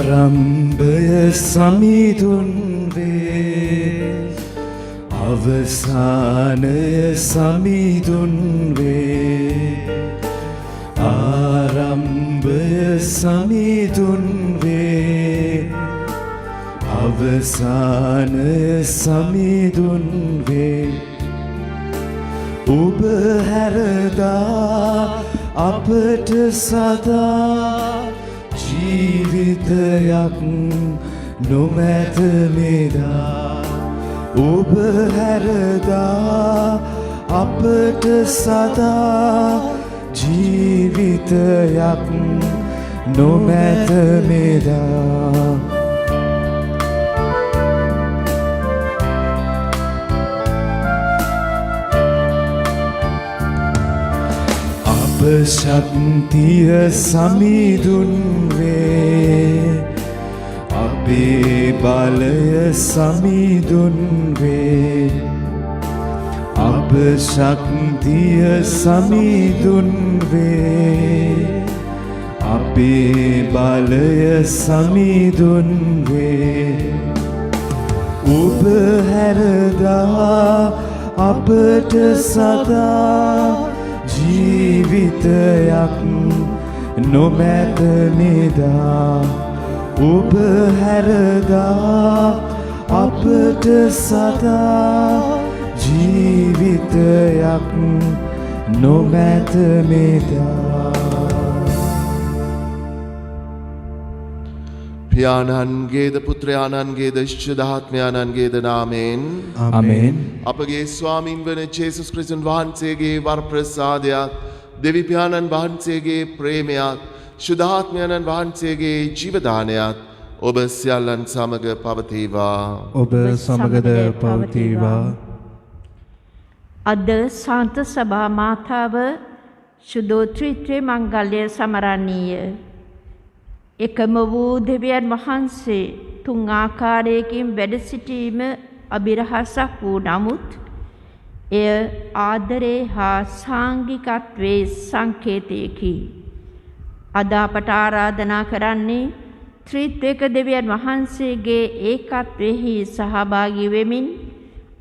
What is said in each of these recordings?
ආරම්භය සමිඳුන් වේ අවසානය සමිඳුන් වේ ආරම්භය සමිඳුන් වේ අවසානය සමිඳුන් වේ ඔබ හැරදා අපට සදා ජීවිතයක් නොමැත මෙදා ඔබ හැරදා අපට සදා ජීවිතයක් නොමැත මෙදා අප ශක්තිය සමිඳුන් වේ අපේ බලය සමිඳුන් වේ අප ශක්තිය සමිඳුන් වේ අපේ බලය සමිඳුන් වේ ඔබ හැරදා අපට සදා ජීවිතයක් නොමැත මෙදා ඔබ හැරදා අපට සදා ජීවිතයක් නොමැත මෙදා පියාණන්ගේද පුත්‍රයාණන්ගේද ශ්‍රද්ධාත්මයාණන්ගේද නාමයෙන් ආමේන් අපගේ ස්වාමින් වන ජේසුස් ක්‍රිස්තුන් වහන්සේගේ වර ප්‍රසාදයත් දෙවි පියාණන් වහන්සේගේ ප්‍රේමයත් ශුද්ධාත්මයන්න් වහන්සේගේ ජීවදානයත් ඔබ සියල්ලන් සමග පවතිවා ඔබ සමගද පවතිවා අද සාන්ත සභා මාතාව සුදෝත්‍රිත්‍රේ මංගල්‍ය සමරණීය එකම වූ දෙවියන් වහන්සේ තුන් ආකාරයකින් වැඩ සිටීම අභිරහසක් වූ නමුත් එය ආදරේ හා සාංගිකත්වයේ සංකේතයකි. අද අපට ආරාධනා කරන්නේ ත්‍රිත්වයක දෙවියන් වහන්සේගේ ඒකත්වයෙහි සහභාගී වෙමින්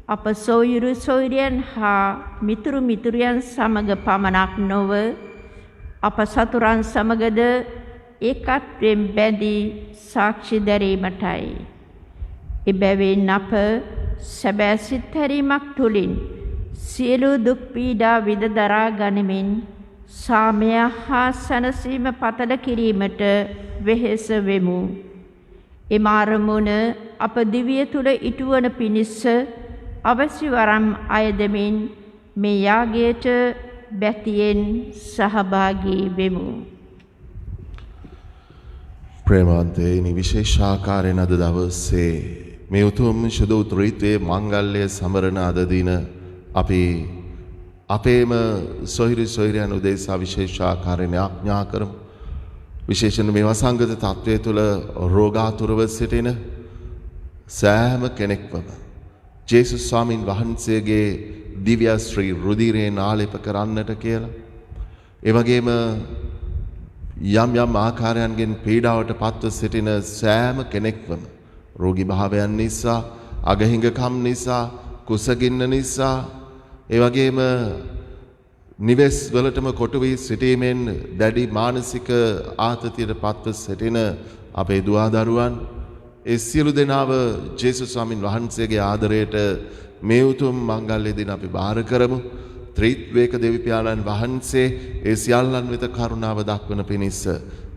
අප සොයුරු සොයුරියන් හා මිතුරු මිතුරියන් සමග පමණක් නොව අප සතුරන් සමගද ඒකත්වයෙන් බැඳී සාක්ෂි දැරීමටයි. එබැවින් අප සැබෑ සිත්හැරීමක් තුළින් සියලු දුක් පීඩා විඳ දරා ගනිමින් සාමය හා සැනසීම පතල කිරීමට වෙහෙස වෙමු. එම අරමුණ අප දිවිය තුළ ඉටුවන පිණිස අවශ්‍ය වරම් අයදමින් මේ යාගයට බැතියෙන් සහභාගී වෙමු. ප්‍රේමවන්තයනි විශේෂාකාරයෙන් අද දවසේ මේ උතුම් ශුද්ධ ත්‍රිත්වයේ මංගල්‍ය සමරන අද දින අපි අපේම සොහිරි සොහිරයන් උදෙසා විශේෂාකාරයෙන් ආඥා කරමු. විශේෂයෙන් මේ වසංගත තත්වයේ තුල රෝගාතුරව සිටින සෑම කෙනෙක්වම ජේසුස් ස්වාමින් වහන්සේගේ දිව්‍ය ශ්‍රී රුධිරයෙන් ආලේප කරන්නට කියලා. ඒ වගේම යම් යම් ආකාරයන්ගෙන් පීඩාවට පත්ව සිටින සෑම කෙනෙක්වම රෝගී භාවයන් නිසා, අගහිඟකම් නිසා, කුසගින්න නිසා, ඒ වගේම නිවෙස් වලටම කොටු වී සිටීමෙන් දැඩි මානසික ආතතියට පත්ව සිටින අපේ දුවදරුවන් ඒ සියලු දෙනාව ජේසුස් ස්වාමින් වහන්සේගේ ආදරයට මේ උතුම් මංගල්‍ය දින අපි බාර කරමු. ත්‍රිත්වේක දෙවි පියාණන් වහන්සේ ඒ සියල්ලන් වෙත කරුණාව දක්වන පිණිස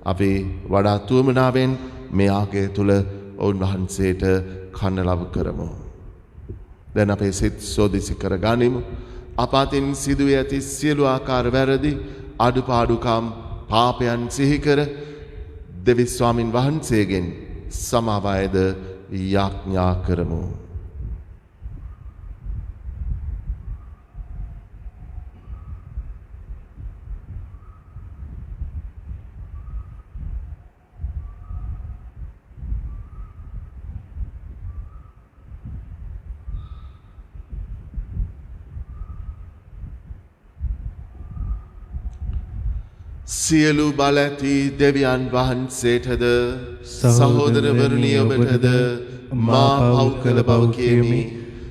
අපි වඩා තුමනාවෙන් මේ ආගය තුල ඔවුන් වහන්සේට කන්න ලබ කරමු. දැන් අපේ සිත් සෝදිසි කර ගනිමු. අප අතින් සිදුවේ ඇති සියලු ආකාර වැරදි අඩුපාඩුකම් පාපයන් සිහි කර දෙවි ස්වාමින් වහන්සේගෙන් සමාව අයද යාඥා කරමු. සියලු බල ඇති දෙවියන් වහන්සේටද සහෝදරවරුනි ඔබටද මා පව් කළ බව කියමි.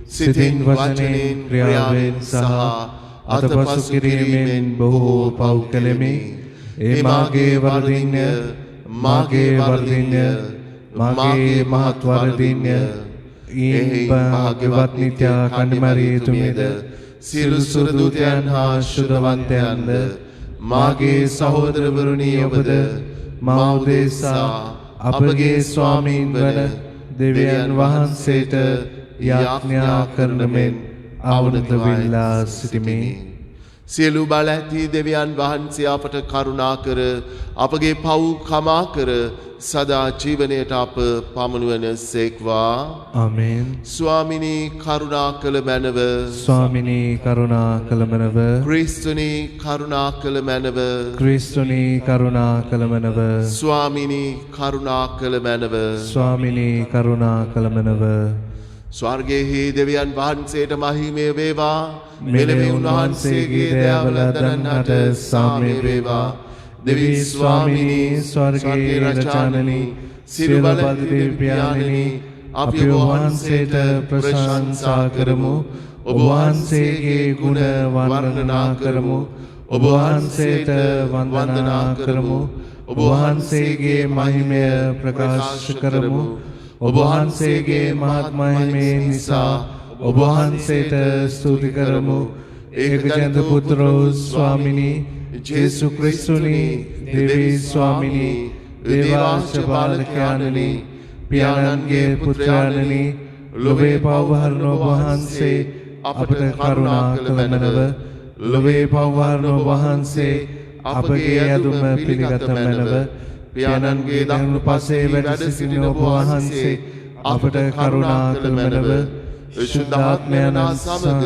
සිතින් වචනෙන් ක්‍රියාවෙන් සහ අතපසු කිරීමෙන් බොහෝ පව් කළෙමි. ඒ මාගේ වරදින්ය, මාගේ වරදින්ය, මාගේ මහත් වරදින්ය. ඊන් භාග්‍යවත් නිත්‍යා කන්නිමරියතුමේද සියලු සුරදූතයන් හා ශුද්ධවන්තයන්ද මාගේ සහෝදරවරුනි ඔබද මා උදෙසා අපගේ ස්වාමීන් වන දෙවියන් වහන්සේට යාඥා කරන මෙන් අවනත වෙලා සිටිමි. සියලු බල ඇති දෙවියන් වහන්සේ අපට කරුණා කර අපගේ පව් කමා කර සදා ජීවනයට අප පමුණුවන සේක්වා. ආමේන්. ස්වාමිනී කරුණා කළ මැනව, ස්වාමිනී කරුණා කළ මැනව, ක්‍රිස්තුනී කරුණා කළ මැනව, ක්‍රිස්තුනී කරුණා කළ මැනව, ස්වාමිනී කරුණා කළ මැනව, ස්වාමිනී කරුණා කළ මැනව. ස්වර්ගයෙහි දෙවියන් වහන්සේට මහිමය වේවා. මෙලෙව උන්වහන්සේගේ දයාවල දනන්නට සාමය වේවා. දෙවි ස්වාමිනී ස්වර්ගයේ රජානනි සියලු බල දෙවියන්නි අපි ඔබ වහන්සේට ප්‍රශංසා කරමු. ඔබ වහන්සේගේ ගුණ වර්ණනා කරමු. ඔබ වහන්සේට වන්දනා කරමු. ඔබ වහන්සේගේ මහිමය ප්‍රකාශ කරමු. ඔබ වහන්සේගේ මහත් මහිමේ නිසා ඔබ වහන්සේට ස්තුති කරමු. ඒකජනක පුත්‍රෝ ස්වාමිනී ජේසු ක්‍රිස්තුනි, දෙවි ස්වාමිනී, දේවාංශ පාලකයාණනි, පියාණන්ගේ පුත්‍රයාණනි, ලොවේ පව්වහරණ ඔබ වහන්සේ අපට කරුණා කළ මැනව. ලොවේ පව්වහරණ ඔබ වහන්සේ අපගේ යදුම පිළිගත මැනව. පියාණන්ගේ දකුණු පසේ වැඩ සිටින ඔබ වහන්සේ අපට කරුණා කළ මැනව. ශුද්ධාත්මයන් සමග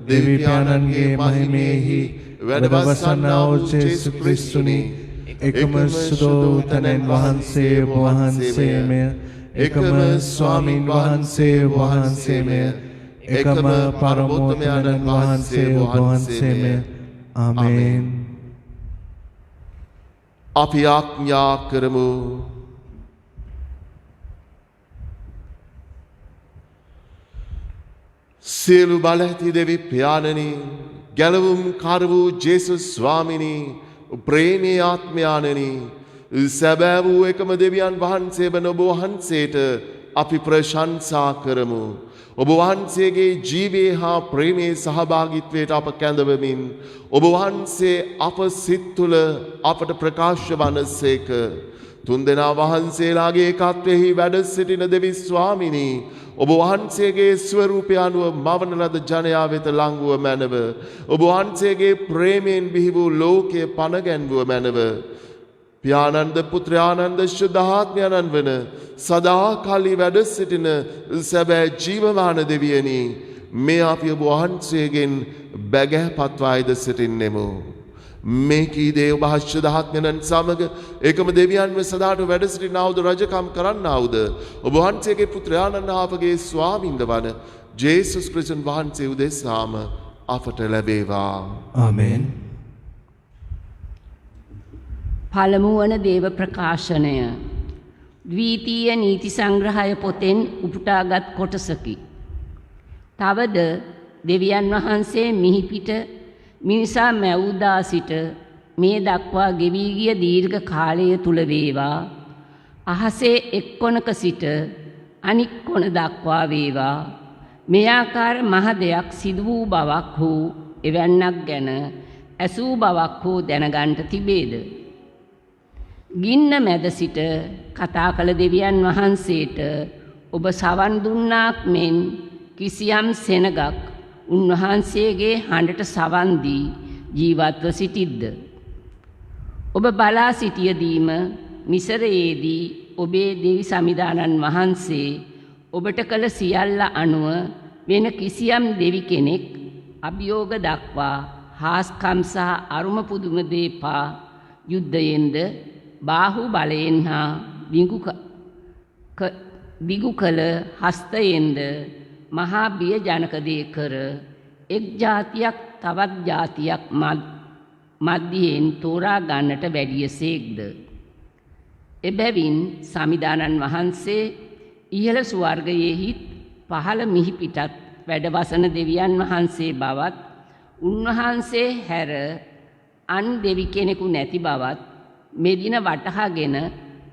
දෙවි පියාණන්ගේ මහිමේහි වැඩවසන්නා වූ ජේසු ක්‍රිස්තුනි, එකම සුදෝතනයන් වහන්සේ ඔබ වහන්සේමය, එකම ස්වාමීන් වහන්සේ ඔබ වහන්සේමය, එකම පරමෝත්තමයන් වහන්සේ ඔබ වහන්සේමය. ආමේන්. අපි ආඥා කරමු. සියලු බල ඇති දෙවි පියාණනි, ගැලවුම් කර වූ ජේසුස් ස්වාමිනී, ප්‍රේමී ආත්මයාණනි, සැබෑ වූ එකම දෙවියන් වහන්සේ වන ඔබ වහන්සේට අපි ප්‍රශංසා කරමු. ඔබ වහන්සේගේ ජීවයේ හා ප්‍රේමයේ සහභාගීත්වයට අප කැඳවමින් ඔබ වහන්සේ අප සිත් තුළ අපට ප්‍රකාශ වනසේක. තුන්දෙනා වහන්සේලාගේ එකත්වෙහි වැඩ සිටින දෙවි ස්වාමිනී, ඔබ වහන්සේගේ ස්වරූපය අනුව මවන ලද ජනයා වෙත ලංගුව මැනව. ඔබ වහන්සේගේ ප්‍රේමයෙන් බිහි වූ ලෝකයේ පනගැන්වුව මැනව. පියානන්ද පුත්‍රයානන්ද ශුද්ධාත්මයන්න් වන සදාකාලී වැඩ සිටින සැබෑ ජීවමාන දෙවියනි, මේ අපි ඔබ වහන්සේගෙන් බැගෑපත්වායිද සිටින්නෙමු. මේ කීදේ ඔබ ශුද්ධාත්මයන්න් සමග එකම දෙවියන්ව සදාට වැඩ සිටිනාවුද රජකම් කරන්නාවුද ඔබ වහන්සේගේ පුත්‍රයාණන් අපගේ ස්වාමින්ද වන ජේසුස් ක්‍රිස්තුන් වහන්සේ උදෙසාම අපට ලැබේවා. ආමේන්. පළමු වන දේව ප්‍රකාශනය ද්විතීය නීති සංග්‍රහය පොතෙන් උපුටාගත් කොටසකි. තවද දෙවියන් වහන්සේ මිහිපිට මිනිසා මැවුදා සිට මේ දක්වා ගෙවී ගිය දීර්ඝ කාලය තුල වේවා, අහසේ එක් කොනක සිට අනික් කොන දක්වා වේවා, මේ ආකාර මහ දෙයක් සිදු වූ බවක් හෝ එවන්නක් ගැන ඇසූ බවක් හෝ දැනගන්ට තිබේද? ගින්න මැද සිට කතා කළ දෙවියන් වහන්සේට ඔබ සවන් දුන්නාක් මෙන් කිසියම් සෙනගක් උන්වහන්සේගේ හඬට සවන් දී ජීවත්ව සිටිද්ද? ඔබ බලා සිටියදීම මිසරයේදී ඔබේ දෙවි සමිදානන් වහන්සේ ඔබට කළ සියල්ල අනුව වෙන කිසියම් දෙවි කෙනෙක් අභියෝග දක්වා හාස්කම් සහ අරුම පුදුම දේපා යුද්ධයෙන්ද බාහු බලයෙන් හා දිගු කළ හස්තයෙන්ද මහා බිය ජනක දේ කර එක් ජාතියක් තවත් ජාතියක් මධ්‍යයෙන් තෝරා ගන්නට වැඩියසේක්ද. එබැවින් සමිදානන් වහන්සේ ඉහළ ස්වර්ගයෙහිත් පහළ මිහිපිටත් වැඩවසන දෙවියන් වහන්සේ බවත් උන්වහන්සේ හැර අන් දෙවි කෙනෙකු නැති බවත් මෙදින වටහාගෙන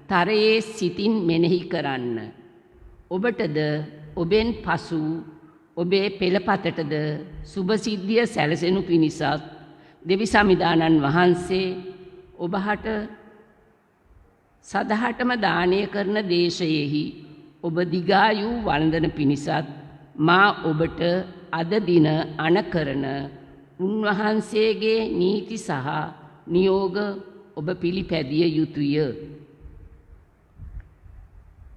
තරයේ සිතින් මෙනෙහි කරන්න. ඔබටද ඔබෙන් පසු ඔබේ පෙළපතටද සුභසිද්ධිය සැලසෙනු පිණිසත් දෙවි සමිදානන් වහන්සේ ඔබහට සදහටම දානය කරන දේශයෙහි ඔබ දිගායු වළඳන පිණිසත් මා ඔබට අද දින අනකරන උන්වහන්සේගේ නීති සහ නියෝග ඔබ පිළිපැදිය යුතුය.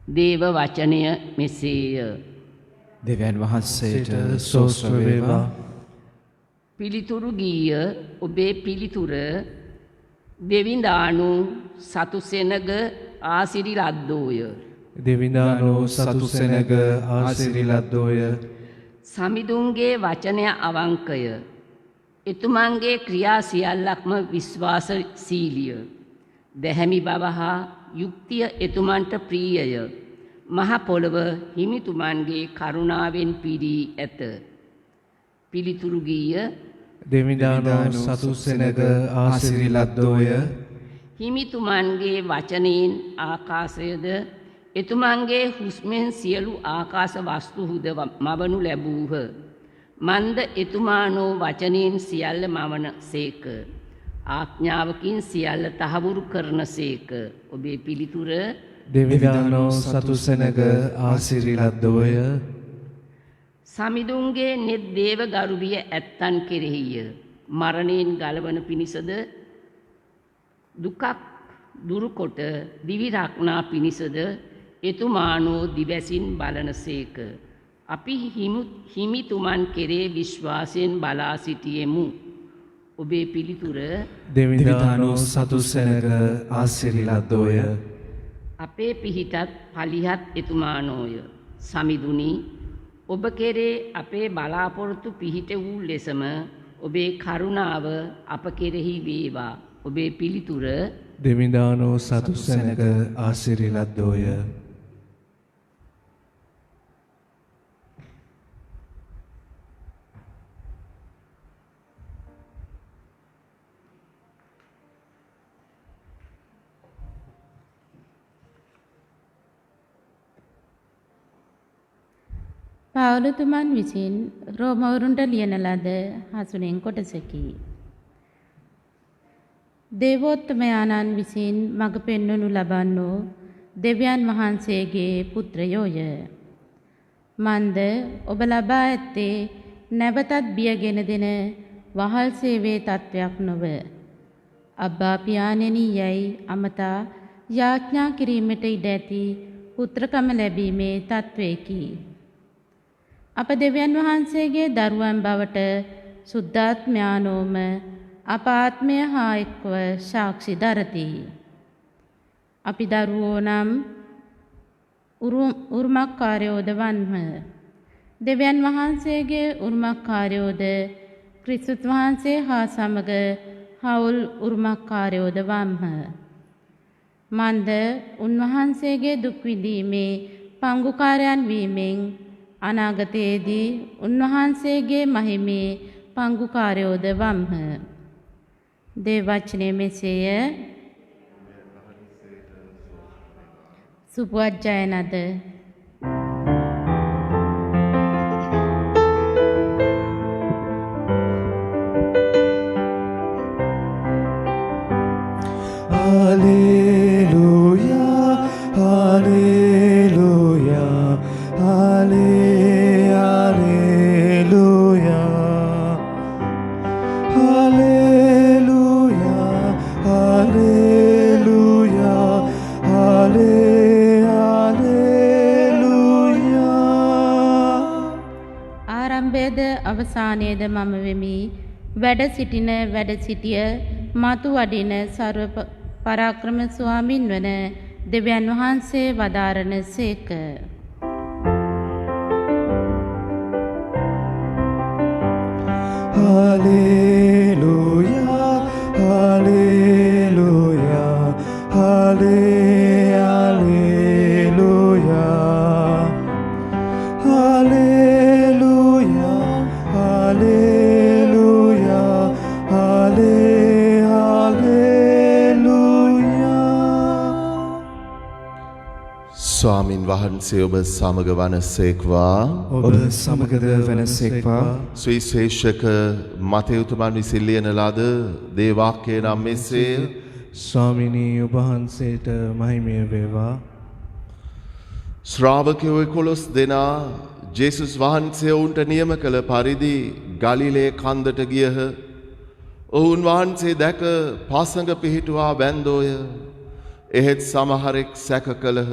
දේව වචනය මෙසේය. දෙවියන් වහන්සේට සෝස්ත්‍ර වේවා. පිළිතුරු ගීය ඔබේ පිළිතුර දෙවිඳානු සතු සෙනග ආසිරි ලද්දෝය. දෙවිඳානෝ සතු සෙනග ආසිරි ලද්දෝය. සමිඳුන්ගේ වචනය අවංකය. එතුමන්ගේ ක්‍රියා සියල්ලක්ම විශ්වාසශීලිය. දැහැමි බව හා යුක්තිය එතුමන්ට ප්‍රියය. මහ පොළව හිමිතුමන්ගේ කරුණාවෙන් පිරී ඇත. පිළිතුරු ගීය දෙවිඳානෝ සතු සෙනග ආසිරි ලද්දෝය. හිමිතුමන්ගේ වචනයෙන් ආකාශයද එතුමන්ගේ හුස්මෙන් සියලු ආකාශ වස්තුහුද මවනු ලැබූහ. මන්ද එතුමානෝ වචනයෙන් සියල්ල මවන සේක. ආඥාවකින් සියල්ල තහවුරු කරන සේක. ඔබේ පිළිතුර දෙවිඳානෝ සතු සෙනග ආසිරි ලද්දෝය. සමිඳුන්ගේ නෙත් දේව ගරුවිය ඇත්තන් කෙරෙහිය. මරණයෙන් ගලවන පිණිසද දුකක් දුරුකොට දිවි රක්නා පිණිසද එතුමානෝ දිවැසින් බලනසේක. අපි හිමිතුමන් කෙරේ විශ්වාසයෙන් බලා සිටියෙමු. ඔබේ පිළිතුර දෙවිඳානෝ සතු සෙනග ආසිරි ලද්දෝය. අපේ පිහිටත් පලිහත් එතුමානෝය. සමිඳුනි ඔබ කෙරේ අපේ බලාපොරොත්තු පිහිට වූ ලෙසම ඔබේ කරුණාව අප කෙරෙහි වේවා. ඔබේ පිළිතුර දෙවිඳානෝ සතු සෙනග ආසිරි ලද්දෝය. පවුලතුමන් විසින් රෝමවරුන්ට ලියන ලද හසුනෙන් කොටසකි. දේවෝත්තමයාණන් විසින් මඟ පෙන්වනු ලබන්නෝ දෙවියන් වහන්සේගේ පුත්‍රයෝය. මන්ද ඔබ ලබා ඇත්තේ නැවතත් බියගෙන දෙන වහල් සේවයේ තත්වයක් නොව අබ්බා පියාණෙනි යයි අමතා යාඥා කිරීමට ඉඩ ඇති පුත්‍රකම ලැබීමේ තත්වයකි. අප දෙවියන් වහන්සේගේ දරුවන් බවට සුද්ධාත්මයානෝම අප ආත්මය හා එක්ව සාක්ෂි දරති. අපි දරුවෝ නම් උරුමකාරයෝද වන්හ. දෙවියන් වහන්සේගේ උරුමකාරයෝද ක්‍රිස්තුස් වහන්සේ හා සමග හවුල් උරුමකාරයෝද වම්හ. මන්ද උන්වහන්සේගේ දුක් විඳීමේ පංගුකාරයන් වීමෙන් අනාගතයේදී උන්වහන්සේගේ මහිමේ පංගුකාරයෝද වම්හ. දේවවචනය මෙසේය. සුපවත් ජයනද Hallelujah, hallelujah, hallelujah, hallelujah, hallelujah, hallelujah. ආරම්භයේද අවසානයේද මම වෙමි. වැඩ සිටිය මතු වඩින සර්ව පරාක්‍රම ස්වාමින් වන දෙවියන් වහන්සේ වදාරන සේක. Hallelujah, ස්වාමින් වහන්සේ ඔබ සමග වනසේක්වා. ඔබ සමගද වෙනසේක්වා. සුවිශේෂක මතයුතුමන් විසින් ලියන ලද දේ වාක්‍යය නම් මෙසේය. ස්වාමිනී ඔබ වහන්සේට මහිමය වේවා. ශ්‍රාවකයෝ 11 දෙනා ජේසුස් වහන්සේ ඔවුන්ට නියම කළ පරිදි ගලිලේ කන්දට ගියහ. ඔවුන් වහන්සේ දැක පාසඟ පිහිටුවා වැන්දෝය. එහෙත් සමහරෙක් සැක කළහ.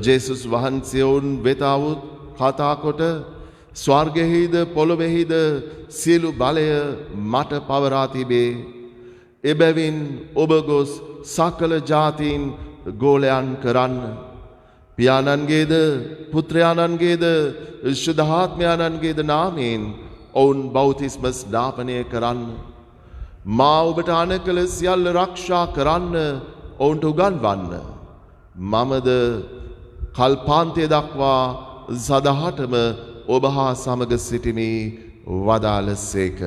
ජේසුස් වහන්සේ ඔවුන් වෙත આવුත් කතා කොට ස්වර්ගෙහිද පොළොවේහිද සියලු බලය මට පවරා තිබේ. එබැවින් ඔබ ගොස් සකල ජාතීන් ගෝලයන් කරන්න. පියාණන්ගේද පුත්‍රයාණන්ගේද ශුද්ධාත්මයාණන්ගේද නාමයෙන් ඔවුන් බෞතිස්ම ස්නාපනය කරන්න. මා ඔබට අණ කළ සියල්ල රක්ෂා කරන්න ඔවුන්ට උගන්වන්න. මමද කල්පාන්තය දක්වා සදහටම ඔබ හා සමග සිටිමි වදාළසේක.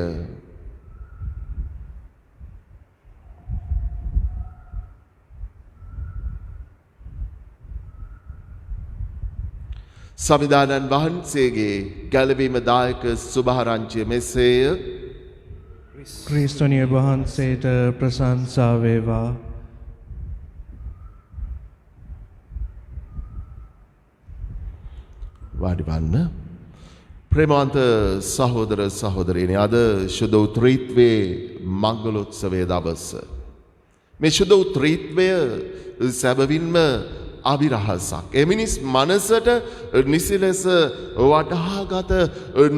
සමිදානන් වහන්සේගේ ගැලවීම දායක සුභාරංචිය මෙසේය. ක්‍රිස්තුනිය වහන්සේට ප්‍රශංසා වේවා. වාඩි වන්න. ප්‍රේමවන්ත සහෝදර සහෝදරියනි, අද ශුද්ධ උත්‍රීත්වයේ මංගලෝත්සවයේ දවස. මේ ශුද්ධ උත්‍රීත්වය සැබවින්ම අභිරහසක්. එමිනිස් මනසට නිසි ලෙස වටහාගත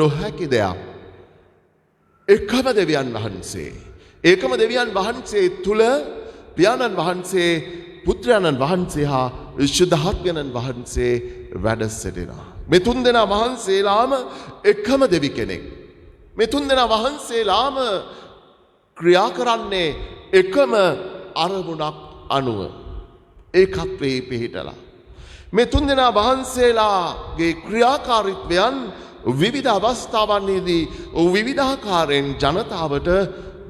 නොහැකි දෙයක්. එකම දෙවියන් වහන්සේ. ඒකම දෙවියන් වහන්සේ තුල පියාණන් වහන්සේ, පුත්‍රයාණන් වහන්සේ හා ශුද්ධාත්මයන් වහන්සේ වැඩ සිටිනවා. මේ තුන් දෙනා වහන්සේලාම එකම දෙවි කෙනෙක්. මේ තුන් දෙනා වහන්සේලාම ක්‍රියා කරන්නේ එකම අරමුණක් අනුව. ඒකත්වයේ පිහිටලා. මේ තුන් දෙනා වහන්සේලාගේ ක්‍රියාකාරීත්වයන් විවිධ අවස්ථාවන්හිදී විවිධාකාරයෙන් ජනතාවට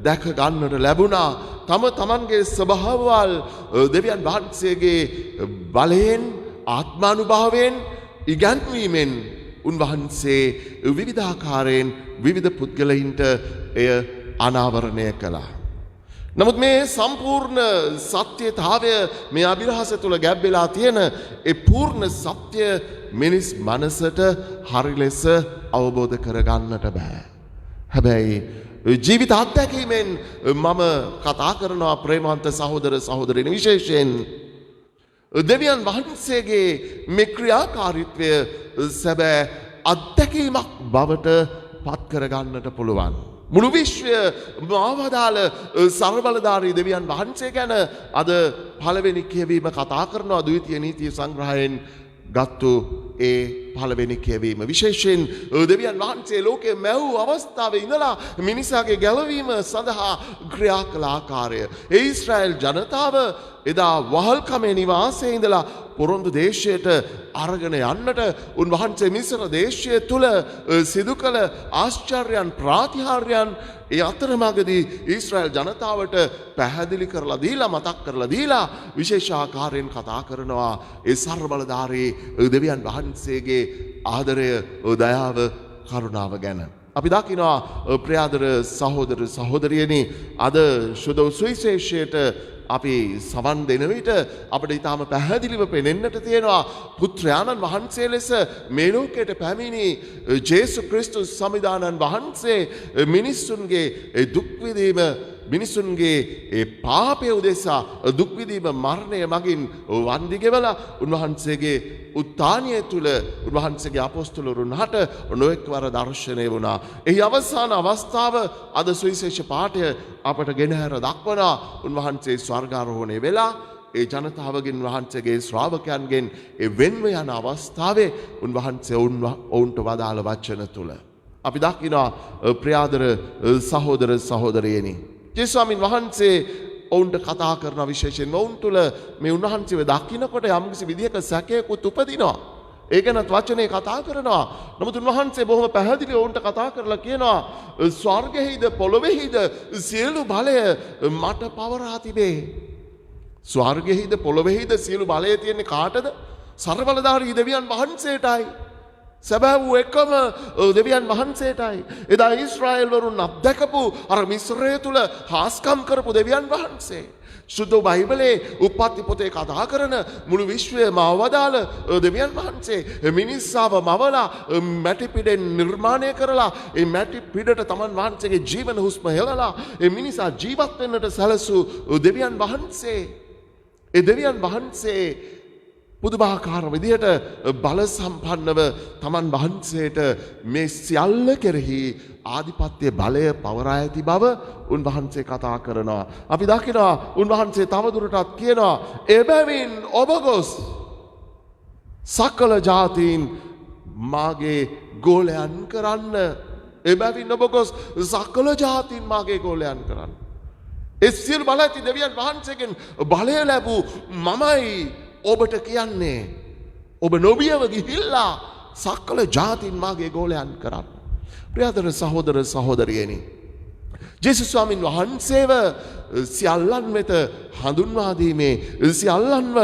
දැක ගන්නට ලැබුණා. තමන්ගේ ස්වභාවවල් දෙවියන් වහන්සේගේ බලයෙන්, ආත්මානුභාවයෙන්, ඉගැන්වීමෙන් උන්වහන්සේ විවිධාකාරයෙන් විවිධ පුද්ගලයින්ට එය අනාවරණය කළා. නමුත් මේ සම්පූර්ණ සත්‍යතාවය මේ අභිරහස තුළ ගැබ්වෙලා තියෙන ඒ පූර්ණ සත්‍ය මිනිස් මනසට හරි ලෙස අවබෝධ කරගන්නට බෑ. හැබැයි ජීවිත අත්දැකීමෙන් මම කතා කරනවා ප්‍රේමවන්ත සහෝදර සහෝදරියනි, විශේෂයෙන් දෙවියන් වහන්සේගේ මේ ක්‍රියාකාරීත්වය සැබෑ අත්දැකීමක් බවට පත් කරගන්නට පුළුවන්. මුළු විශ්වය මාවදාල සර්වබලධාරී දෙවියන් වහන්සේ ගැන අද පළවෙනි කියවීම කතා කරනවා. ද්විතීය නීතිය සංග්‍රහයෙන් ගත්තු ඒ පළවෙනි කියවීම. විශේෂයෙන් දෙවියන් වහන්සේ ලෝකයේ මැව් අවස්ථාවේ ඉඳලා මිනිසාගේ ගැලවීම සඳහා ක්‍රියා කළ ආකාරය. ඒ ඊශ්‍රායෙල් ජනතාව එදා වහල්කමේ නිවාසයේ ඉඳලා පොරොන්දු දේශයට අරගෙන යන්නට උන්වහන්සේ මිස්ර දේශය තුල සිදු කළ ආශ්චර්යයන් ප්‍රාතිහාර්යයන් ඒ අතරමඟදී ඊශ්‍රායෙල් ජනතාවට පැහැදිලි කරලා දීලා, මතක් කරලා දීලා විශේෂාකාරයෙන් කතා කරනවා ඒ සර්වබලධාරී දෙවියන් වහන්සේගේ ආදරය, දයාව, කරුණාව ගැන. අපි දකිනවා ප්‍රියාදර සහෝදර සහෝදරියනි, අද ශුද්ධ සුවිශේෂයට අපි සවන් දෙන විට අපිට ඊටාම පැහැදිලිව පෙනෙන්නට තියෙනවා පුත්‍රයාණන් වහන්සේ ලෙස මේ ලෝකයට පැමිණි ජේසු ක්‍රිස්තුස් සමිදානන් වහන්සේ මිනිසුන්ගේ දුක් විඳීම, මිනිසුන්ගේ ඒ පාපය උදෙසා දුක් විඳීම, මරණය මගින් වන්දි ගෙවලා උන්වහන්සේගේ උත්ථානය තුල උන්වහන්සේගේ අපොස්තලවරුන්ට නොඑක්වර දර්ශනය වුණා. එහි අවසාන අවස්ථාව අද සුවිශේෂ පාඨය අපට ගෙනහැර දක්වනවා. උන්වහන්සේ ස්වර්ගාරෝහණය වෙලා ඒ ජනතාවගෙන්, වහන්සේගේ ශ්‍රාවකයන්ගෙන් ඒ වෙන්ව යන අවස්ථාවේ උන්වහන්සේ ඔවුන්ට වදාළ වචන තුල අපි දකිනවා ප්‍රියාදර සහෝදර සහෝදරියනි, ජේසුස්වාමීන් වහන්සේ ඔවුන්ට කතා කරන විශේෂයෙන් ඔවුන් තුළ මේ උන්වහන්සේව දකින්නකොට යම්කිසි විදිහක සැකයකුත් උපදිනවා. ඒ ගැනත් වචනේ කතා කරනවා. නමුත් උන්වහන්සේ බොහොම පැහැදිලිව ඔවුන්ට කතා කරලා කියනවා ස්වර්ගෙහිද පොළොවේහිද සියලු බලය මට පවරා තිබේ. ස්වර්ගෙහිද පොළොවේහිද සියලු බලය තියෙන්නේ කාටද? සර්වබලධාරී දෙවියන් වහන්සේටයි. සැබෑ වූ එකම දෙවියන් වහන්සේටයි. එදා ඊශ්‍රායෙල් වරුන් අත්දැකපු අර මිස්රය තුල හාස්කම් කරපු දෙවියන් වහන්සේ. සුද්ධ බයිබලයේ උප්පත්ති පොතේ කතා කරන මුළු විශ්වය මවවදාල දෙවියන් වහන්සේ මිනිස්සාව මවලා මැටි පිඩෙන් නිර්මාණය කරලා ඒ මැටි පිඩට තමන් වහන්සේගේ ජීවන හුස්ම හෙළලා ඒ මිනිසා ජීවත් වෙන්නට සැලසූ දෙවියන් වහන්සේ. ඒ දෙවියන් වහන්සේ පුදුමාකාර විදිහට බල සම්පන්නව තමන් වහන්සේට මේ සියල්ල කෙරෙහි ආධිපත්‍ය බලය පවරා ඇති බව උන්වහන්සේ කතා කරනවා. අපි දකිනවා උන්වහන්සේ තවදුරටත් කියනවා එබැවින් ඔබ ගොස් සකල ජාතීන් මාගේ ගෝලයන් කරන්න. එබැවින් ඔබ ගොස් සකල ජාතීන් මාගේ ගෝලයන් කරන්න. ඒ සියලු බල ඇති දෙවියන් වහන්සේගෙන් බලය ලැබූ මමයි ඔබට කියන්නේ ඔබ නොබියව ගිහිල්ලා සකල ජාතීන් මාගේ ගෝලයන් කරන්න. ප්‍රියතර සහෝදර සහෝදරියනි, ජේසුස් ස්වාමීන් වහන්සේව සියල්ලන් වෙත හඳුන්වා දීමේ සියල්ලන්ව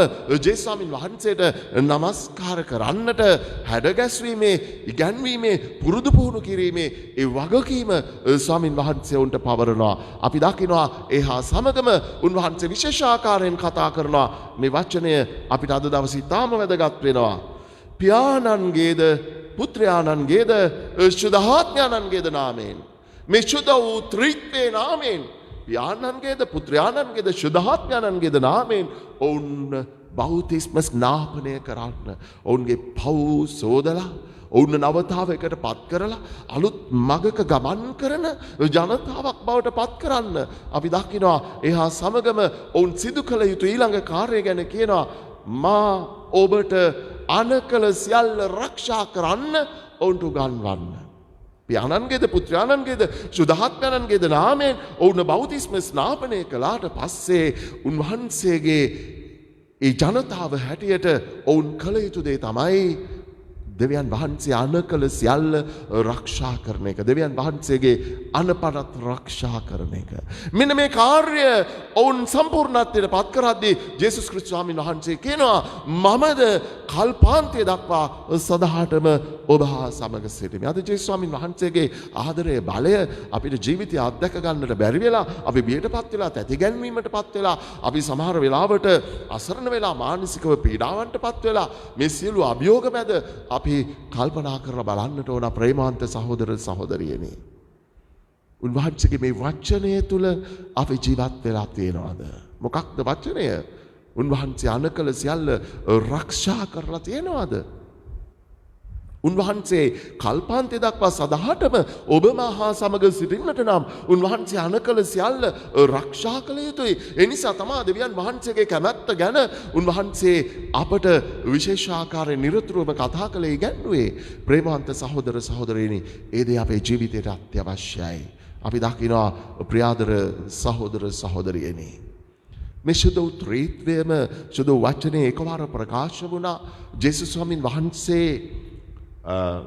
ජේසුස් ස්වාමීන් වහන්සේට নমස්කාර කරන්නට හැඩගැස්වීමේ ඉගැන්වීමේ පුරුදු පුහුණු කිරීමේ ඒ වගකීම ස්වාමීන් වහන්සේ උන්ට පවරනවා. අපි දකිනවා ඒ හා සමගම උන්වහන්සේ විශේෂ ආකාරයෙන් කතා කරනවා. මේ වචනය අපිට අද දවසේ තාම වැදගත් වෙනවා. පියාණන්ගේද පුත්‍රයාණන්ගේද ශුද්ධාත්මයන්ගේද නාමයෙන් මේ ශුද්ධ වූ ත්‍රිත්වයේ නාමයෙන් පියාණන්ගේද පුත්‍රයාණන්ගේද ශුද්ධාත්මයන්ගේද නාමයෙන් ඔවුන් බෞතිස්ම ස්නාපනය කරන්න. ඔවුන්ගේ පව් සෝදලා ඔවුන් නවතාවයකට පත් කරලා අලුත් මගක ගමන් කරන ජනතාවක් බවට පත් කරන්න. අපි දකිනවා එහා සමගම ඔවුන් සිදු කළ යුතු ඊළඟ කාර්යය ගැන කියනවා මා ඔබට අනකල සියල්ල රක්ෂා කරන්න ඔවුන්ට උගන්වන්න. පියාණන්ගේද පුත්‍රයාණන්ගේද ශුද්ධාත්මයන්ගේද නාමයෙන් ඔවුන් බෞතිස්ම ස්නාපනය කළාට පස්සේ උන්වහන්සේගේ ඒ ජනතාව හැටියට ඔවුන් කළ යුතු දේ තමයි දෙවියන් වහන්සේ අනකල සියල්ල රක්ෂා කරන එක. දෙවියන් වහන්සේගේ අනපනත් රක්ෂා කරන එක. මෙන්න මේ කාර්ය ඔවුන් සම්පූර්ණත්වයට පත් කරද්දී ජේසුස් ක්‍රිස්තුස් ස්වාමීන් වහන්සේ කියනවා මමද කල්පාන්තය දක්වා සදාටම ඔබ හා සමග සිටිමි. අද ජේසුස් ස්වාමීන් වහන්සේගේ ආදරයේ බලය අපිට ජීවිතය අත්දැක ගන්නට බැරි වෙලා අපි බියටපත් වෙලා තැතිගැන්වීමටපත් වෙලා අපි සමහර වෙලාවට අසරණ වෙලා මානසිකව පීඩාවන්ටපත් වෙලා මේ සියලු අභියෝග මැද අපි කල්පනා කරලා බලන්නට ඕන ප්‍රේමාන්ත සහෝදර සහෝදරියනි. උන්වහන්සේගේ මේ වචනය තුල අපි ජීවත් වෙලා තියෙනවද? මොකක්ද වචනය? උන්වහන්සේ අනකල සියල්ල රක්ෂා කරලා තියෙනවද? උන්වහන්සේ කල්පාන්තය දක්වා සදාටම ඔබ මහා සමග සිටින්නට නම් උන්වහන්සේ අනකල සියල්ල රක්ෂා කළ යුතුයි. ඒ නිසා තමයි දෙවියන් වහන්සේගේ කැමැත්ත ගැන උන්වහන්සේ අපට විශේෂ ආකාරයෙන් නිරතුරුවම කතා කළේ ඉගැන්වුවේ. ප්‍රේමවන්ත සහෝදර සහෝදරියනි, ඒ දේ අපේ ජීවිතයට අත්‍යවශ්‍යයි. අපි දකිනවා ප්‍රියාදර සහෝදර සහෝදරියනි, මේ සුදු ත්‍රිත්වයම සුදු වචනේ එකවර ප්‍රකාශ වුණා. ජේසුස් ස්වාමීන් වහන්සේ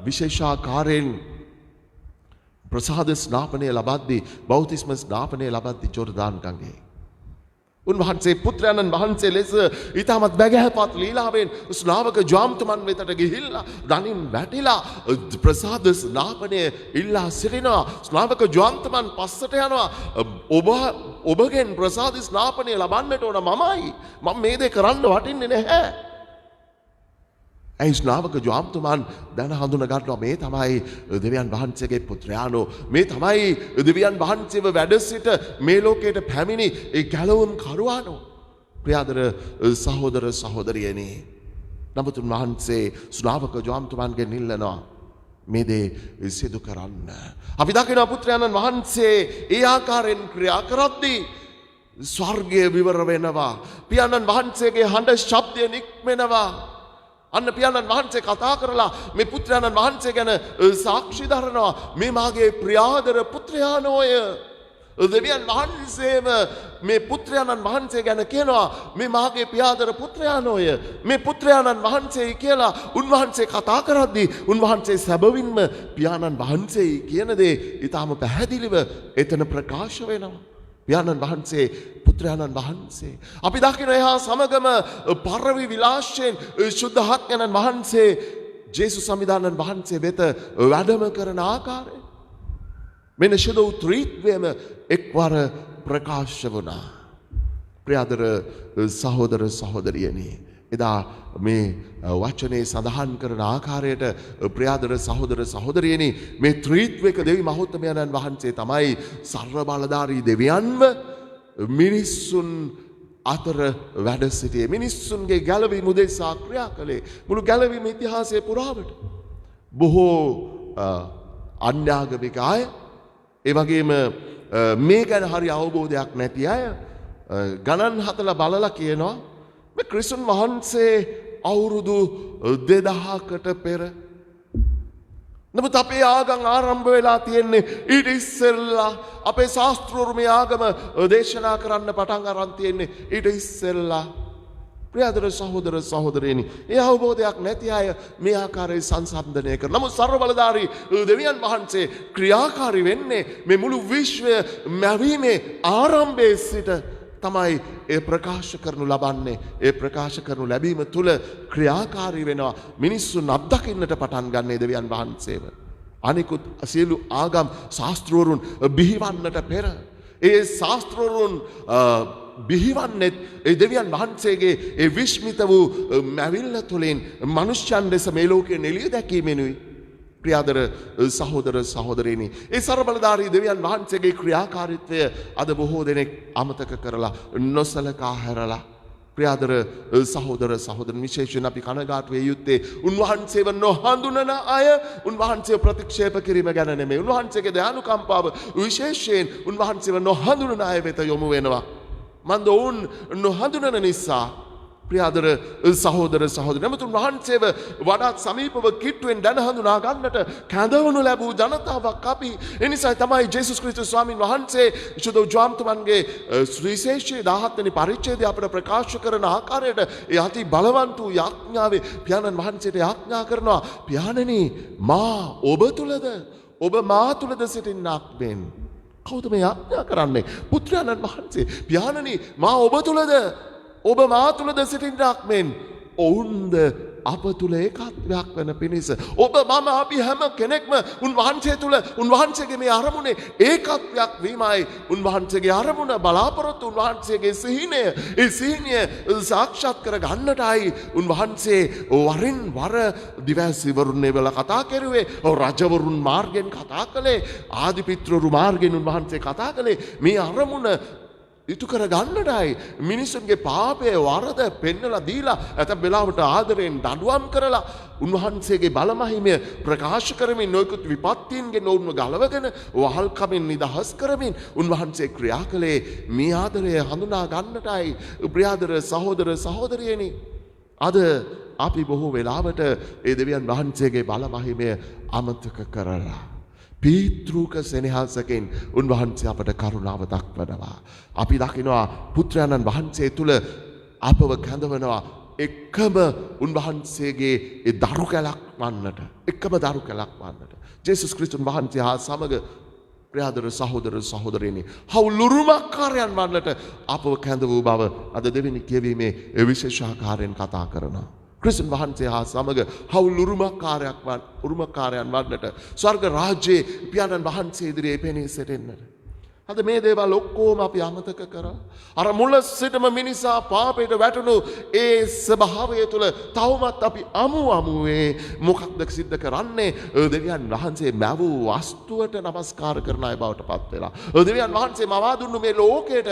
විශේෂාකාරයෙන් ප්‍රසාද ස්නාපනය ලබද්දී බෞතිස්ම ස්නාපනය ලබද්දී ජෝර්දාන් ගඟේ උන්වහන්සේ පුත්‍රයන්න් වහන්සේ ලෙස ඊටමත් බැගෑපත් ලීලාවෙන් ස්නාවක ජාම්තුමන් වෙතට ගිහිල්ලා දනින් වැටිලා ප්‍රසාද ස්නාපනය ඉල්ලා සිටිනවා. ස්නාවක ජාම්තුමන් පස්සට යනවා. ඔබගෙන් ප්‍රසාද ස්නාපනය ලබන්නට ඕන මමයි. මම මේ දේ කරන්න වටින්නේ නැහැ. ඇයි ස්නාවක ජාම්තුමන් දැන හඳුන ගන්නවා මේ තමයි දෙවියන් වහන්සේගේ පුත්‍රයාණෝ, මේ තමයි දෙවියන් වහන්සේව වැඩ සිට මේ ලෝකයට පැමිණි ඒ ගැලවුම් කරුවාණෝ. ප්‍රියාදර සහෝදර සහෝදරියනි, නමුත් උන්වහන්සේ ස්නාවක ජාම්තුමන්ගෙන් ඉල්ලනවා මේ දේ සිදු කරන්න. අපි දකිනවා පුත්‍රයාණන් වහන්සේ ඒ ආකාරයෙන් ක්‍රියා කරද්දී ස්වර්ගය විවර වෙනවා. පියාණන් වහන්සේගේ හඬ ශබ්දය නික්මෙනවා. අන්න පියාණන් වහන්සේ කතා කරලා මේ පුත්‍රයාණන් වහන්සේ ගැන සාක්ෂි දරනවා. මේ මාගේ ප්‍රියාදර පුත්‍රයාණෝය. දෙවියන් වහන්සේම මේ පුත්‍රයාණන් වහන්සේ ගැන කියනවා මේ මාගේ ප්‍රියාදර පුත්‍රයාණෝය. මේ පුත්‍රයාණන් වහන්සේ කියලා උන්වහන්සේ කතා කරද්දී උන්වහන්සේ සැබවින්ම පියාණන් වහන්සේ කියන දේ ඊටාම පැහැදිලිව එතන ප්‍රකාශ වෙනවා. පියාණන් වහන්සේ පුත්‍රයාණන් වහන්සේ. අපි දකින එහා සමගම පරවි විලාශයෙන් ශුද්ධාත්මයන්න් වහන්සේ ජේසුස් සමිදානන් වහන්සේ වෙත වැඩම කරන ආකාරය. මෙන්න ශුද්ධ ත්‍රිත්වයම එක්වර ප්‍රකාශ වුණා. ප්‍රියාදර සහෝදර සහෝදරියනි, එදා මේ වචනේ සඳහන් කරන ආකාරයට ප්‍රියාදර සහෝදර සහෝදරියනි, මේ ත්‍රිත්වයක දෙවි මහෞත්මයන්න් වහන්සේ තමයි සර්ව බලධාරී දෙවියන්ව මිනිස්සුන් අතර වැඩ සිටියේ. මිනිස්සුන්ගේ ගැලවීම උදෙසා ක්‍රියා කළේ. මුළු ගැලවීම ඉතිහාසයේ පුරාවට බොහෝ අන්‍යාගමික අය, ඒ වගේම මේ ගැන හරි අවබෝධයක් නැති අය ගණන් හතලා බලලා කියනවා මේ ක්‍රිස්තුන් වහන්සේ අවුරුදු 2000කට පෙර. නමුත් අපේ ආගම් ආරම්භ වෙලා තියෙන්නේ ඊට ඉස්සෙල්ලා. අපේ ශාස්ත්‍රවරු මේ ආගම දේශනා කරන්න පටන් අරන් තියෙන්නේ ඊට ඉස්සෙල්ලා. ප්‍රියදර සහෝදර සහෝදරයනි, ඒ අවබෝධයක් නැති අය මේ ආකාරයෙන් සංසන්දනය කරන. නමුත් සර්ව බලධාරී දෙවියන් වහන්සේ ක්‍රියාකාරී වෙන්නේ මේ මුළු විශ්වය මැවීමේ ආරම්භයේ සිට තමයි ඒ ප්‍රකාශ කරනු ලබන්නේ. ඒ ප්‍රකාශ කරනු ලැබීම තුළ ක්‍රියාකාරී වෙනවා. මිනිස්සුන් අත්දකින්නට පටන් ගන්නේ දෙවියන් වහන්සේව. අනිකුත් සියලු ආගම් ශාස්ත්‍රවරුන් බිහිවන්නට පෙර ඒ ශාස්ත්‍රවරුන් බිහිවන්නේත් ඒ දෙවියන් වහන්සේගේ ඒ විශ්මිත වූ මැවිල්ල තුළින් මනුෂ්‍යයන් ලෙස මේ ලෝකයේ එළිය දැකීමෙනුයි. ප්‍රියාදර සහෝදර සහෝදරියනි, ඒ සර්වබලධාරී දෙවියන් වහන්සේගේ ක්‍රියාකාරීත්වය අද බොහෝ දෙනෙක් අමතක කරලා නොසලකා හැරලා. ප්‍රියාදර සහෝදර සහෝදරන්, විශේෂයෙන් අපි කනගාටු වෙ යුත්තේ උන්වහන්සේව නොහඳුනන අය උන්වහන්සේව ප්‍රතික්ෂේප කිරීම ගැන නෙමෙයි. උන්වහන්සේගේ දයානුකම්පාව විශේෂයෙන් උන්වහන්සේව නොහඳුනන අය වෙත යොමු වෙනවා. මන්ද ඔවුන් නොහඳුනන නිසා ප්‍රියාදර සහෝදර සහෝදරයනි, නමුත් උන්වහන්සේව වඩාත් සමීපව කිට්ටුවෙන් දැන හඳුනා ගන්නට කැඳවනු ලැබූ ජනතාවක් අපි. එනිසා තමයි ජේසුස් ක්‍රිස්තුස් ස්වාමීන් වහන්සේ විශුද්ධ ජාම්තුමන්ගේ සුවිශේෂී 17 වෙනි පරිච්ඡේදය අපට ප්‍රකාශ කරන ආකාරයට ඒ අති බලවන්ත වූ යාඥාවේ පියාණන් වහන්සේට යාඥා කරනවා, පියාණනි මා ඔබ තුලද ඔබ මා තුලද සිටින්නාක් මෙන්. කවුද මේ යාඥා කරන්නේ? පුත්‍රයාණන් වහන්සේ. පියාණනි මා ඔබ තුලද ඔබ මා තුලද සිටින්නාක් මෙන් ඔවුන්ද අප තුල ඒකත්වයක් වන පිණිස ඔබ මම අපි හැම කෙනෙක්ම උන්වහන්සේ තුල උන්වහන්සේගේ මේ අරමුණේ ඒකත්වයක් වීමයි උන්වහන්සේගේ අරමුණ බලාපොරොත්තු. උන්වහන්සේගේ සිහිනය, ඒ සිහිනය සාක්ෂාත් කර ගන්නටයි උන්වහන්සේ වරින් වර දිවැසිවරුන් වල කතා කරුවේ. රජවරුන් මාර්ගෙන් කතා කළේ, ආදිපිත්‍රවරු මාර්ගෙන් උන්වහන්සේ කතා කළේ මේ අරමුණ ඉටු කර ගන්නටයි. මිනිසුන්ගේ පාපයේ වරද පෙන්නලා දීලා ඇතැම් වෙලාවට ආදරයෙන් දඬුවම් කරලා උන්වහන්සේගේ බලමහිමය ප්‍රකාශ කරමින් නොයෙකුත් විපත්තීන්ගෙන් ඔවුන්ව ගලවගෙන වහල්කමින් නිදහස් කරමින් උන්වහන්සේ ක්‍රියා කළේ මේ ආදරය හඳුනා ගන්නටයි. ප්‍රියාදර සහෝදර සහෝදරියනි, අද අපි බොහෝ වෙලාවට ඒ දෙවියන් වහන්සේගේ බලමහිමය අමතක කරලා පීතෘක සෙනෙහසකින් උන්වහන්සේ අපට කරුණාව දක්වනවා. අපි දකිනවා පුත්‍රයාණන් වහන්සේ තුල අපව කැඳවනවා එකම උන්වහන්සේගේ ඒ දරු කැලක් වන්නට, එකම දරු කැලක් වන්නට. ජේසුස් ක්‍රිස්තුන් වහන්සේ හා සමග ප්‍රියාදර සහෝදර සහෝදරියනි, හවුලුරුමකාරයන් වන්නට අපව කැඳ වූ බව අද දෙවෙනි කියවීමේ විශේෂාකාරයෙන් කතා කරනවා. ක්‍රිස්තුන් වහන්සේ හා සමග හවුල් උරුමකාරයන් වන්නට ස්වර්ග රාජ්‍යයේ පියාණන් වහන්සේ ඉදිරියේ පෙනී සිටින්නට. අද මේ දේවල් ඔක්කොම අපි අමතක කරා. අර මුල සිටම මිනිසා පාපයට වැටුණු ඒ ස්වභාවය තුළ තවමත් අපි අමුවේ මොකක්ද සිද්ධ කරන්නේ? දෙවියන් වහන්සේ මැවූ වස්තුවට නමස්කාර කරන අය බවට පත් වෙලා. දෙවියන් වහන්සේ මවා දුන්නු මේ ලෝකයට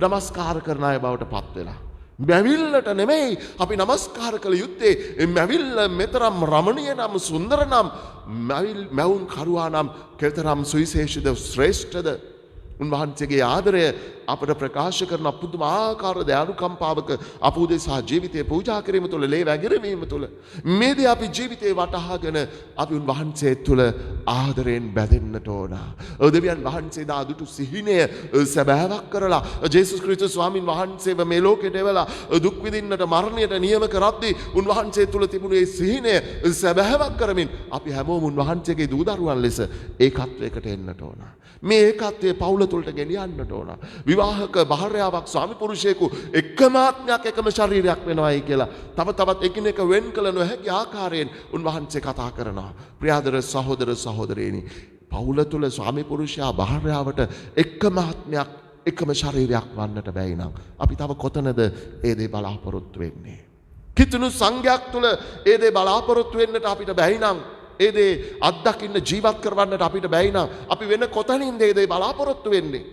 නමස්කාර කරන අය බවට පත් වෙලා. මැවිල්ලට නෙමෙයි අපි නමස්කාර කළ යුත්තේ. මැවිල්ල මෙතරම් රමණීය නම් සුන්දර නම් මැවුම් කරුවා නම් කෙතරම් සුවිශේෂීද ශ්‍රේෂ්ඨද. උන්වහන්සේගේ ආදරය අපට ප්‍රකාශ කරන පුදුමාකාර දයානුකම්පාවක අප උදෙසා ජීවිතය පූජා කිරීම තුළ, ලේ වැගිරවීම තුළ මේ දේ අපි ජීවිතේ වටහාගෙන අපි උන්වහන්සේ තුළ ආදරයෙන් බැඳෙන්නට ඕන. දෙවියන් වහන්සේ දා දුටු සිහිනය සැබෑවක් කරලා ජේසුස් ක්‍රිස්තුස් ස්වාමීන් වහන්සේව මේ ලෝකෙට එවලා දුක් විඳින්නට මරණයට නියම කරද්දී උන්වහන්සේ තුළ තිබුණු ඒ සිහිනය සැබෑවක් කරමින් අපි හැමෝම උන්වහන්සේගේ දූ දරුවන් ලෙස ඒකත්වයකට එන්නට ඕන. මේ ඒකත්වයේ පවුල තුළට ගෙනියන්නට ඕන. විවාහක භාර්යාවක් ස්වාමි පුරුෂයෙකු එකම ආත්මයක් එකම ශරීරයක් වෙනවායි කියලා තව තවත් එකිනෙක වෙන් කළ නොහැකි ආකාරයෙන් උන්වහන්සේ කතා කරනවා. ප්‍රියාදර සහෝදර සහෝදරයනි, පවුල තුළ ස්වාමි පුරුෂයා භාර්යාවට එකම ආත්මයක් එකම ශරීරයක් වන්නට බැයි නම් අපි තව කොතනද ඒ දේ බලාපොරොත්තු වෙන්නේ? කිතුණු සංඝයක් තුළ ඒ දේ බලාපොරොත්තු වෙන්නට අපිට බැයි නම්, ඒ දේ අත්දකින්න ජීවත් කරවන්නට අපිට බැයි නම් අපි වෙන කොතනින්ද ඒ දේ බලාපොරොත්තු වෙන්නේ?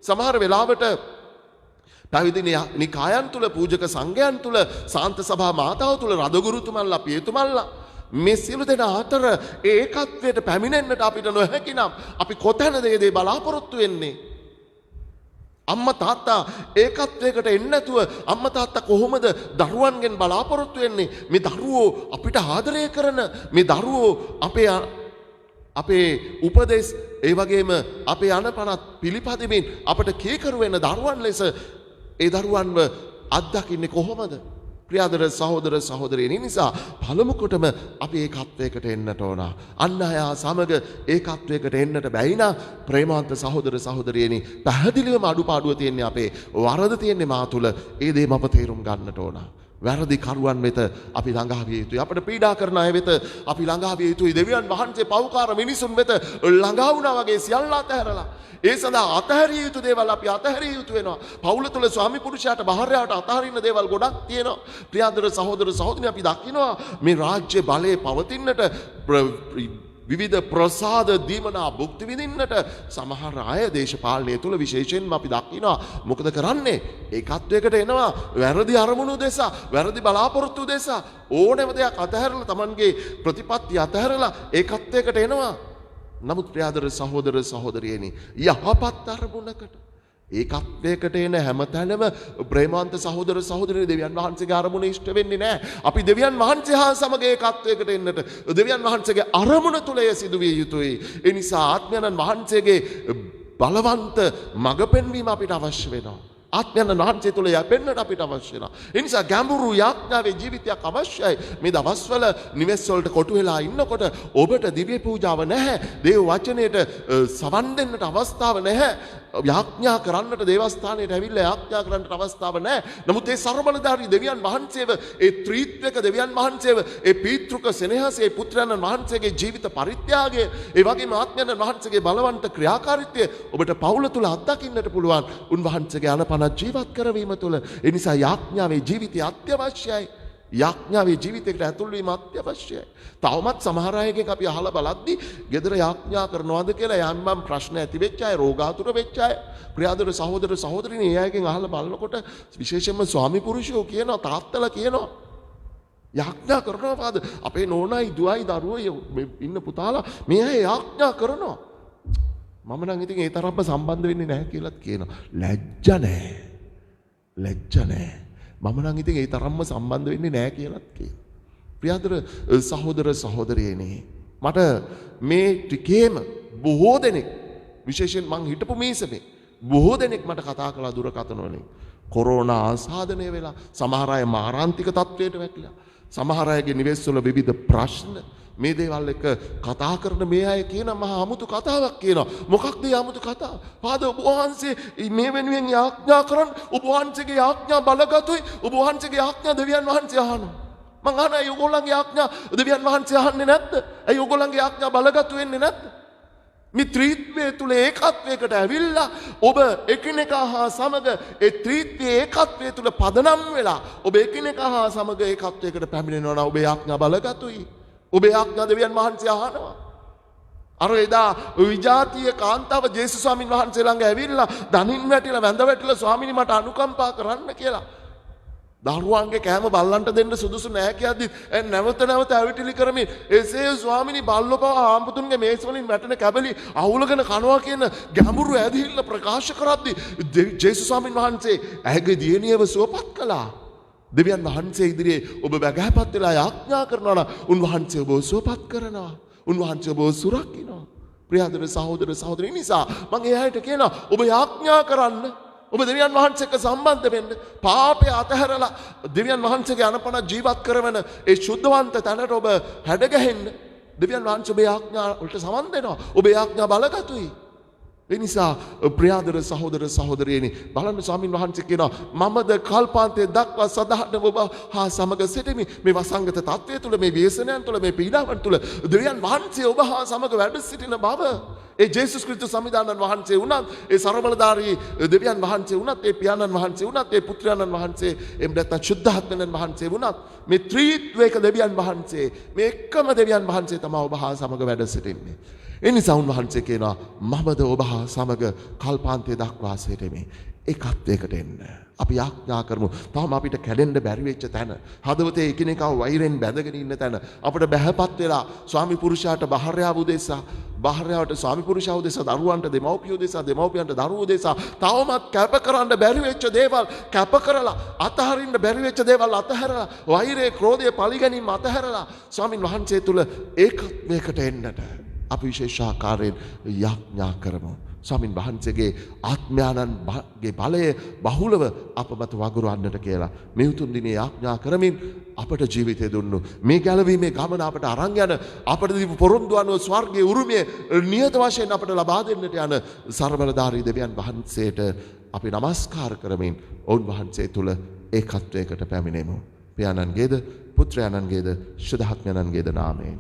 සමහර වෙලාවට පැවිදි නිකායන් තුළ, පූජක සංඝයන් තුළ, සාන්ත සභා මාතාව තුළ, රදගුරුතුමන්ලා, පියතුමන්ලා මේ සියලු දෙනා අතර ඒකත්වයට පැමිණෙන්නට අපිට නොහැකි නම් අපි කොතැනද ඒ දේ බලාපොරොත්තු වෙන්නේ? අම්මා තාත්තා ඒකත්වයකට එන්නේ නැතුව අම්මා තාත්තා කොහොමද දරුවන්ගෙන් බලාපොරොත්තු වෙන්නේ? මේ දරුවෝ අපිට ආදරය කරන, මේ දරුවෝ අපේ උපදෙස් ඒ වගේම අපේ අනපනත් පිළිපදිමින් අපට කීකරු වෙන දරුවන් ලෙස ඒ දරුවන්ව අත්දකින්නේ කොහොමද? ප්‍රියාදර සහෝදර සහෝදරියනි, නිසා පළමු කොටම අපි ඒකත්වයකට එන්නට ඕන. අන් අය සමග ඒකත්වයකට එන්නට බැයි නම් ප්‍රේමාන්ත සහෝදර සහෝදරියනි, පැහැදිලිවම අඩුපාඩුව තියෙන්නේ අපේ, වරද තියෙන්නේ මා තුල. ඒ දේ මම තේරුම් ගන්නට ඕන. වැරදි කරුවන් වෙත අපි ළඟා විය යුතුයි. අපිට පීඩා කරන අය වෙත අපි ළඟා විය යුතුයි. දෙවියන් වහන්සේ පව්කාර මිනිසුන් වෙත ළඟා වුණා වගේ සියල්ල අතහැරලා ඒ සඳහා අතහැරිය යුතු දේවල් අපි අතහැරිය යුතු වෙනවා. පවුල තුළ ස්වාමි පුරුෂයාට භාර්යාවට අතහරින්න දේවල් ගොඩක් තියෙනවා. ප්‍රියාදර සහෝදර සහෝදරියනි, අපි දකිනවා මේ රාජ්‍ය බලයේ පවතින්නට, විවිධ ප්‍රසාද දීමනා භුක්ති විඳින්නට සමහර අය දේශපාලනය තුළ විශේෂයෙන්ම අපි දකිනවා මොකද කරන්නේ? ඒකත්වයකට එනවා, වැරදි අරමුණු දෙසා, වැරදි බලාපොරොත්තු දෙසා ඕනෑම දෙයක් අතහැරලා, Tamanගේ ප්‍රතිපත්ති අතහැරලා ඒකත්වයකට එනවා. නමුත් ප්‍රියාදර සහෝදර සහෝදරියනි, යහපත් අරමුණකට ඒකත්වයකට එන හැමතැනම ප්‍රේමාන්ත සහෝදර සහෝදරියනි, දෙවියන් වහන්සේගේ අරමුණ ඉෂ්ට වෙන්නේ නැහැ. අපි දෙවියන් වහන්සේ හා සමග ඒකත්වයකට එන්නට දෙවියන් වහන්සේගේ අරමුණ තුල සිදු විය යුතුයි. ඒ නිසා ආත්මයන් වහන්සේගේ බලවන්ත මඟ පෙන්වීම අපිට අවශ්‍ය වෙනවා. ආත්මයන් වහන්සේ තුළ යැපෙන්නට අපිට අවශ්‍ය වෙනවා. ඒ නිසා ගැඹුරු යාඥාවේ ජීවිතයක් අවශ්‍යයි. මේ දවස්වල නිවෙස් වලට කොටු වෙලා ඉන්නකොට ඔබට දිව්‍ය පූජාව නැහැ. දේව වචනයට සවන් දෙන්නට අවස්ථාව නැහැ. යාඥා කරන්නට දේවස්ථානයට ඇවිල්ලා යාඥා කරන්නට අවස්ථාව නැහැ. නමුත් ඒ ਸਰබලධාරී දෙවියන් වහන්සේව, ඒ ත්‍රිත්වක දෙවියන් වහන්සේව, ඒ පීතෘක සෙනෙහසේ පුත්‍රයන් වහන්සේගේ ජීවිත පරිත්‍යාගය, ඒ වගේම ආත්මයන් වහන්සේගේ බලවන්ත ක්‍රියාකාරීත්වය ඔබට පවුල තුල අත්දකින්නට පුළුවන්. උන්වහන්සේගේ අනපන ජීවත් කරවීම තුළ. ඒ නිසා යාඥාවේ ජීවිතය අත්‍යවශ්‍යයි. යාඥාවේ ජීවිතයකට ඇතුල් වීම අත්‍යවශ්‍යයි. තවමත් සමහර අයගෙන් අපි අහලා බලද්දී ගෙදර යාඥා කරනවාද කියලා යම් ප්‍රශ්න ඇති වෙච්ච අය, රෝගාතුර වෙච්ච අය, ප්‍රියාදර සහෝදර සහෝදරියනි, ඒ අයගෙන් අහලා බලනකොට විශේෂයෙන්ම ස්වාමි පුරුෂයෝ කියනවා, තාත්තලා කියනවා යාඥා කරනවා පාද අපේ නෝනායි දුවයි දරුවෝ ඉන්න පුතාලා මේ අය යාඥා කරනවා. මම නම් ඉතින් ඒ තරම්ම සම්බන්ධ වෙන්නේ නැහැ කියලාත් කියනවා. ලැජ්ජ නැහැ. මම නම් ඉතින් ඒ තරම්ම සම්බන්ධ වෙන්නේ නැහැ කියලාත් කියනවා. ප්‍රියාදර සහෝදර සහෝදරියනි, මට මේ ටිකේම බොහෝ දෙනෙක්, විශේෂයෙන් මං හිටපු මේසෙමේ බොහෝ දෙනෙක් මට කතා කළා දුරකථන වලින්. කොරෝනා ආසාදනය වෙලා, සමහර අය මාරාන්තික තත්වයට වැටිලා, සමහර අයගේ නිවෙස් වල විවිධ ප්‍රශ්න, මේ දේවල් එක කතා කරන මේ අය කියන මහා අමුතු කතාවක් කියනවා. මොකක්ද මේ අමුතු කතාව? පාද ඔබ වහන්සේ මේ වෙනුවෙන් යාඥා කරන්, ඔබ වහන්සේගේ යාඥා බලගතුයි, ඔබ වහන්සේගේ යාඥා දෙවියන් වහන්සේ අහනවා. මං අහනවා, ඒ ඔයගොල්ලන්ගේ යාඥා දෙවියන් වහන්සේ අහන්නේ නැද්ද? ඇයි ඔයගොල්ලන්ගේ යාඥා බලගතු වෙන්නේ නැද්ද? මේ ත්‍රිත්වයේ තුල ඒකත්වයකට ඇවිල්ලා ඔබ එකිනෙකා හා සමග ඒ ත්‍රිත්වයේ ඒකත්වයේ තුල පදනම් වෙලා ඔබ එකිනෙකා හා සමග ඒකත්වයකට පැමිණෙනවා නම් ඔබේ යාඥා බලගතුයි. ඔබේ ආඥා දෙවියන් වහන්සේ අහනවා. අර එදා විජාතිය කාන්තාව ජේසුස් ස්වාමීන් වහන්සේ ළඟ ඇවිල්ලා දනින් වැටිලා වැඳ වැටිලා ස්වාමීනි මට අනුකම්පා කරන්න කියලා. දරුවන්ගේ කෑම බල්ලන්ට දෙන්න සුදුසු නැහැ කියද්දි නැවත නැවත ඇවිටිලි කරමින් එසේ ස්වාමීනි බල්ලෝ පවා ආම්පතුන්ගේ මේස් වලින් වැටෙන කැබලි අහුලගෙන කනවා කියන ගැඹුරු ඇදහිල්ල ප්‍රකාශ කරද්දි ජේසුස් ස්වාමීන් වහන්සේ ඇගේ දියණියව සුවපත් කළා. දෙවියන් වහන්සේ ඉදිරියේ ඔබ බැගෑපත් වෙලා යාඥා කරනවා නම් උන්වහන්සේ ඔබව සුවපත් කරනවා. උන්වහන්සේ ඔබව සුරකිනවා. ප්‍රියදර සහෝදර සහෝදරියනි, නිසා මම එයාට කියනවා ඔබ යාඥා කරන්න. ඔබ දෙවියන් වහන්සේ එක්ක සම්බන්ධ වෙන්න. පාපය අතහැරලා දෙවියන් වහන්සේගේ අනපන ජීවත් කරවන ඒ ශුද්ධවන්ත තැනට ඔබ හැඩගැහෙන්න. දෙවියන් වහන්සේ ඔබේ යාඥා වලට සමන් දෙනවා. ඔබේ යාඥා බලගතුයි. ඒ නිසා ප්‍රියාදර සහෝදර සහෝදරියනි බලන්න ස්වාමින් වහන්සේ කියනවා මමද කල්පාන්තයේ දක්වා සදාහටම ඔබ හා සමග සිටිමි. මේ වසංගත තත්ත්වය තුළ මේ ව්‍යසනයන් තුළ මේ පීඩාවන් තුළ දෙවියන් වහන්සේ ඔබ හා සමග වැඩ සිටින බව ඒ ජේසුස් ක්‍රිස්තුස් සම්විධානන් වහන්සේ වුණත් ඒ ਸਰබලධාරී දෙවියන් වහන්සේ වුණත් ඒ පියාණන් වහන්සේ වුණත් ඒ පුත්‍රයන්න් වහන්සේ එහෙම නැත්නම් ශුද්ධාත්මයන් වහන්සේ වුණත් මේ ත්‍රිත්වයක දෙවියන් වහන්සේ මේ එකම දෙවියන් වහන්සේ තමයි ඔබ හා සමග වැඩ සිටින්නේ. ඒ නිසා උන්වහන්සේ කියනවා මමද ඔබ හා සමග කල්පාන්තය දක්වා සිටිමි. ඒකත්වයකට එන්න. අපි ආඥා කරමු. තාම අපිට කැඩෙන්න බැරි වෙච්ච තැන, හදවතේ එකිනෙකාව වෛරෙන් බැඳගෙන ඉන්න තැන, අපිට බැහැපත් වෙලා ස්වාමි පුරුෂයාට භාර්යාව උදෙසා, භාර්යාවට ස්වාමි පුරුෂයා උදෙසා, දරුවන්ට දෙමව්පියෝ උදෙසා, දෙමව්පියන්ට දරුවෝ උදෙසා තවමත් කැප කරන්න බැරි වෙච්ච දේවල් කැප කරලා, අතහරින්න බැරි වෙච්ච දේවල් අතහැරලා, වෛරය, ක්‍රෝධය, පරිගැනීම අතහැරලා ස්වාමින් වහන්සේ තුල ඒකත්වයකට එන්නට අපි විශේෂාකාරයෙන් යාඥා කරමු. ස්වාමින් වහන්සේගේ ආත්මයාණන්ගේ බලය බහුලව අප මත වගුරවන්නට කියලා මේ උතුම් දිනේ යාඥා කරමින් අපට ජීවිතය දුන්නු මේ ගැලවීමේ ගමන අපට අරන් යන අපට දීපු පොරොන්දු අනුව ස්වර්ගයේ උරුමය නියත වශයෙන් අපට ලබා දෙන්නට යන ਸਰබලධාරී දෙවියන් වහන්සේට අපි නමස්කාර කරමින් ඔවුන් වහන්සේ තුල ඒකත්වයකට පැමිණෙමු. පියාණන්ගේද පුත්‍රයාණන්ගේද ශුද්ධාත්මයන්ගේද නාමයෙන්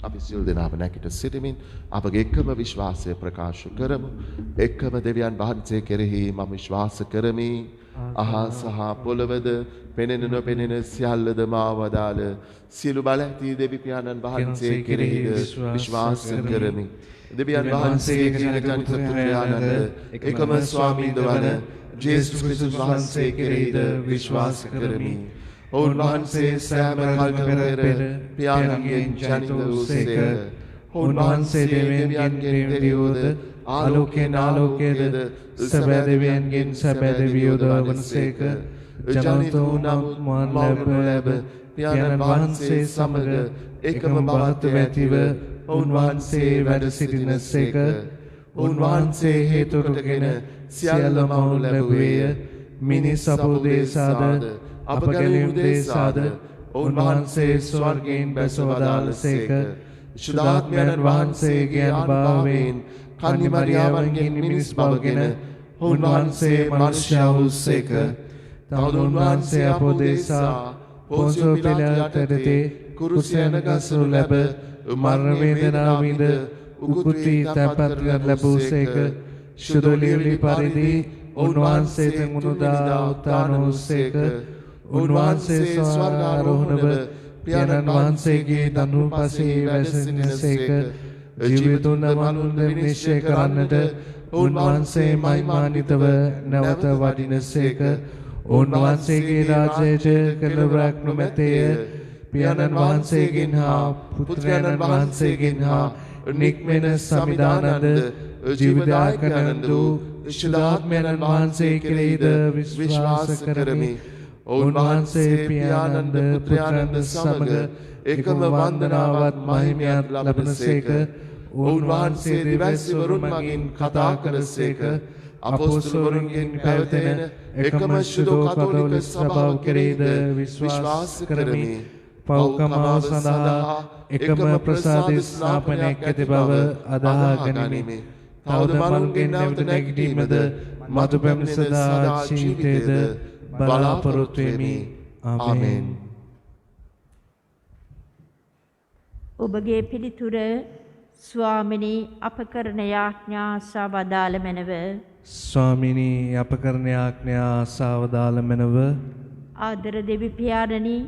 අපි සියලු දෙනාම නැගිට සිටමින් අපගේ එකම විශ්වාසය ප්‍රකාශ කරමු. එකම දෙවියන් වහන්සේ කෙරෙහි මම විශ්වාස කරමි. අහස සහ පොළවද පෙනෙන නොපෙනෙන සියල්ලද මා වදාළ සියලු බල ඇති දෙවි පියාණන් වහන්සේ කෙරෙහි විශ්වාස කරමි. දෙවියන් වහන්සේගේ ජනිත පුත්‍රයාණන් එකම ස්වාමීන් වන ජේසුස් ක්‍රිස්තුස් වහන්සේ කෙරෙහිද විශ්වාස කරමි. ඔවුන් වහන්සේ සෑම කල්ක පෙර පියාණන්ගෙන් ජනිත වූසේක. ඔවුන් වහන්සේ දෙවියන්ගෙන් දෙවියෝද ආලෝකයෙන් ආලෝකයේද සැබෑ දෙවියන්ගෙන් සැබෑ දෙවියෝද වනසේක. ජනිත වූ නමුත් මන් ලැබ පියාණන් වහන්සේ සමග එකම බවත්ව ඇතිව ඔවුන් වහන්සේ වැඩ සිටිනසේක. ඔවුන් වහන්සේ හේතු කොටගෙන සියල්ල මවනු ලැබුවේය. මිනිස් අපෝදේසාද අප ගැලවීම දේශාද ඔවුන් වහන්සේ ස්වර්ගයෙන් බැස වදාළසේක. ශුද්ධාත්මයන් වහන්සේගේ අනුභවයෙන් කන්‍ය මරියාවන්ගෙන් මිනිස් බවගෙන ඔවුන් වහන්සේ මනුෂ්‍යයා වූසේක. තවද උන්වහන්සේ අපෝදේසා පොන්සියෝ පිලාතුට කුරුසියන ගසනු ලැබ මරණ වේදනාව විඳ උකුත්ති තැන්පත් ලැබූසේක. ශුද්ධ පරිදි උන්වහන්සේ තෙමුණුදා උත්ථාන වූසේක. උන්වහන්සේ ස්වර්ගාරෝහණව පියාණන් වහන්සේගේ දනුන් පසේ වැසෙන්නසේක. ජීවිතුන් මනුන් නිශ්චය කරන්නට උන්වහන්සේ මහිමාන්විතව නැවත වඩිනසේක. උන්වහන්සේගේ රාජ්‍යයට කෙළවරක් නොමැතේය. පියාණන් වහන්සේගෙන් හා පුත්‍රයන්න් වහන්සේගෙන් හා නික්මෙන සමිදානන්ද ජීවිතායකනන්දු ශුද්ධාත්මයන් වහන්සේ කෙරෙහිද විශ්වාස කරමි. උන්වහන්සේ පියාණන්ද පුත්‍රයන්ද සමග එකම වන්දනාවත් මහිමයත් ලබනසේක. උන්වහන්සේ දිවැසිවරුන් මගින් කතා කළසේක. අපොස්තලවරුන්ගෙන් පැවතෙන එකම ශුද්ධ කතෝලික සභාව කෙරෙහිද විශ්වාස කරමි. පෞකමාව සඳහා එකම ප්‍රසාද ස්ථාපනයක් ඇති බව අදහා ගනිමි. තවද මරුන්ගෙන් නැවත නැගිටීමද මතු පැමිණ සදා ජීවිතයද බලාපොරොත්තු වෙමි. ආමේන්. ඔබගේ පිළිතුර ස්වාමිනී අප කරන යාඥා සවදාල මැනව. ස්වාමිනී අප කරන යාඥා සවදාල මැනව. ආදර දෙවි පියාණනි,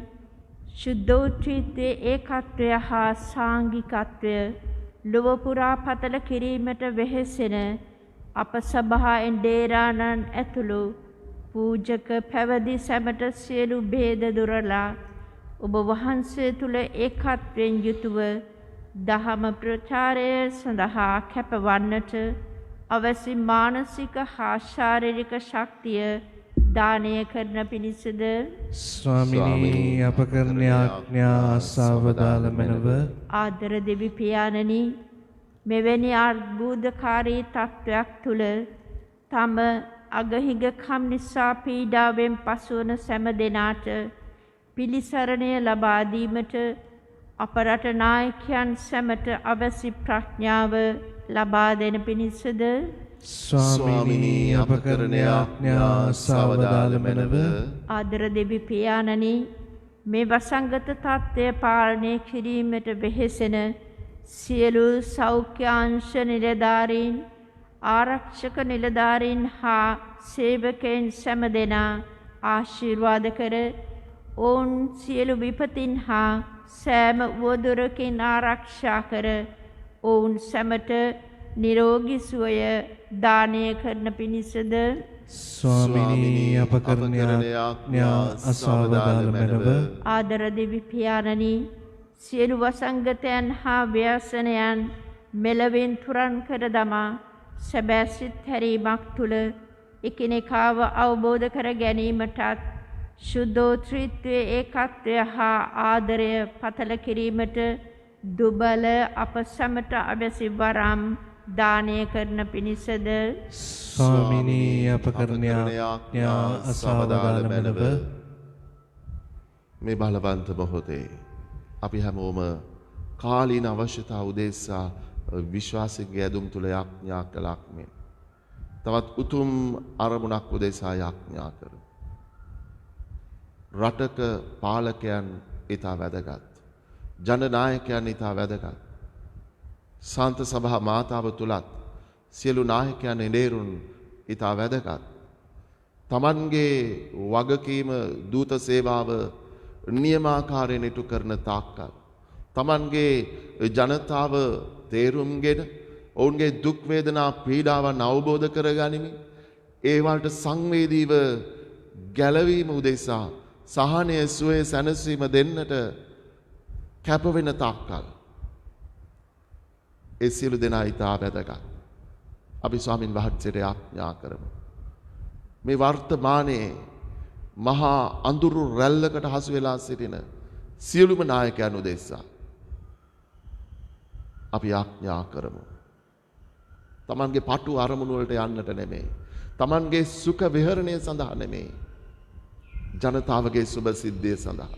ශුද්ධෝත්‍රිත්වයේ ඒකත්වය හා සාංගිකත්වය ලොව පුරා පතල කිරීමට වෙහෙසෙන අප සභාවෙන් ඩේරාණන් ඇතුළු පූජක පැවදි සැමට සියලු භේද දුරලා ඔබ වහන්සේ තුළ ඒකත්වයෙන් යුතුව දහම ප්‍රචාරය සඳහා කැපවන්නට අවැසි මානසික හා ශාරීරික ශක්තිය දානය කරන පිණිසද ස්වාමිනී අප කරන යාඥා සවදාල මැනව. ආදර දෙවි පියාණනි, මෙවැනි අර්බුදකාරී තත්ත්වයක් තුළ තම අගහිඟකම් නිසා පීඩාවෙන් පසුවන සෑම දෙනාට පිළිසරණය ලබා දීමට අප රට නායකයන් සැමට අවැසි ප්‍රඥාව ලබා දෙන පිණිසද ස්වාමිනී අප කරන යාඥා සවදාළ මැනව ආදර දෙවි පියාණනි මේ වසංගත තත්ත්වය පාලනය කිරීමට වෙහෙසෙන සියලු සෞඛ්‍යාංශ නිලධාරීන් ආරක්ෂක නිලධාරීන් හා සේවකයන් සෑම දෙනා ආශිර්වාද කර ඔවුන් සියලු විපතින් හා සෑම උවදුරකින් ආරක්ෂා කර ඔවුන් සැමට නිරෝගී සුවය දානය කරන පිණිසද ස්වාමිනී අප කරන යාඥා අසවදාළ මැනව ආදර දෙවි පියාණනි සියලු වසංගතයන් හා ව්‍යසනයන් මෙලවෙන් තුරන් කර දමා සැබෑ සිත් හැරීමක් තුළ එකිනෙකාව අවබෝධ කර ගැනීමටත් ශුද්ධෝත්‍රීත්වයේ ඒකත්වය හා ආදරය පතල කිරීමට දුබල අප සැමට අවැසි වරම් දානය කරන පිණිසද ස්වාමිනී අප කරන යාඥා අසවදාළ මැනව මේ බලවන්ත මොහොතේ අපි හැමෝම කාලීන අවශ්‍යතා උදෙසා විශ්වාසයේ ඇදුම් තුල යාඥා කළක් මෙන් තවත් උතුම් අරමුණක් උදෙසා යාඥා කරමු. රටක පාලකයන් ඉතා වැදගත්. ජනනායකයන් ඉතා වැදගත්. සාන්ත සභා මාතාව තුලත් සියලු නායකයන් එඬේරුන් ඉතා වැදගත්. තමන්ගේ වගකීම දූත සේවාව නියමාකාරයෙන් ඉටු කරන තාක්කල් තමන්ගේ ජනතාව තේරුම්ගෙන ඔවුන්ගේ දුක් වේදනා පීඩාවන් අවබෝධ කරගනිමින් ඒවලට සංවේදීව ගැලවීම උදෙසා සහනය සුවය සැනසීම දෙන්නට කැපවෙන තාක්කල් ඒ සියලු දෙනා ඉතා වැදගත්. අපි ස්වාමින් වහන්සේට යාඥා කරමු. මේ වර්තමානයේ මහා අඳුරු රැල්ලකට හසු වෙලා සිටින සියලුම නායකයන් උදෙසා අපි යාඥා කරමු. තමන්ගේ පටු අරමුණු වලට යන්නට නෙමෙයි. තමන්ගේ සුඛ විහරණය සඳහා නෙමෙයි. ජනතාවගේ සුබ සිද්ධිය සඳහා.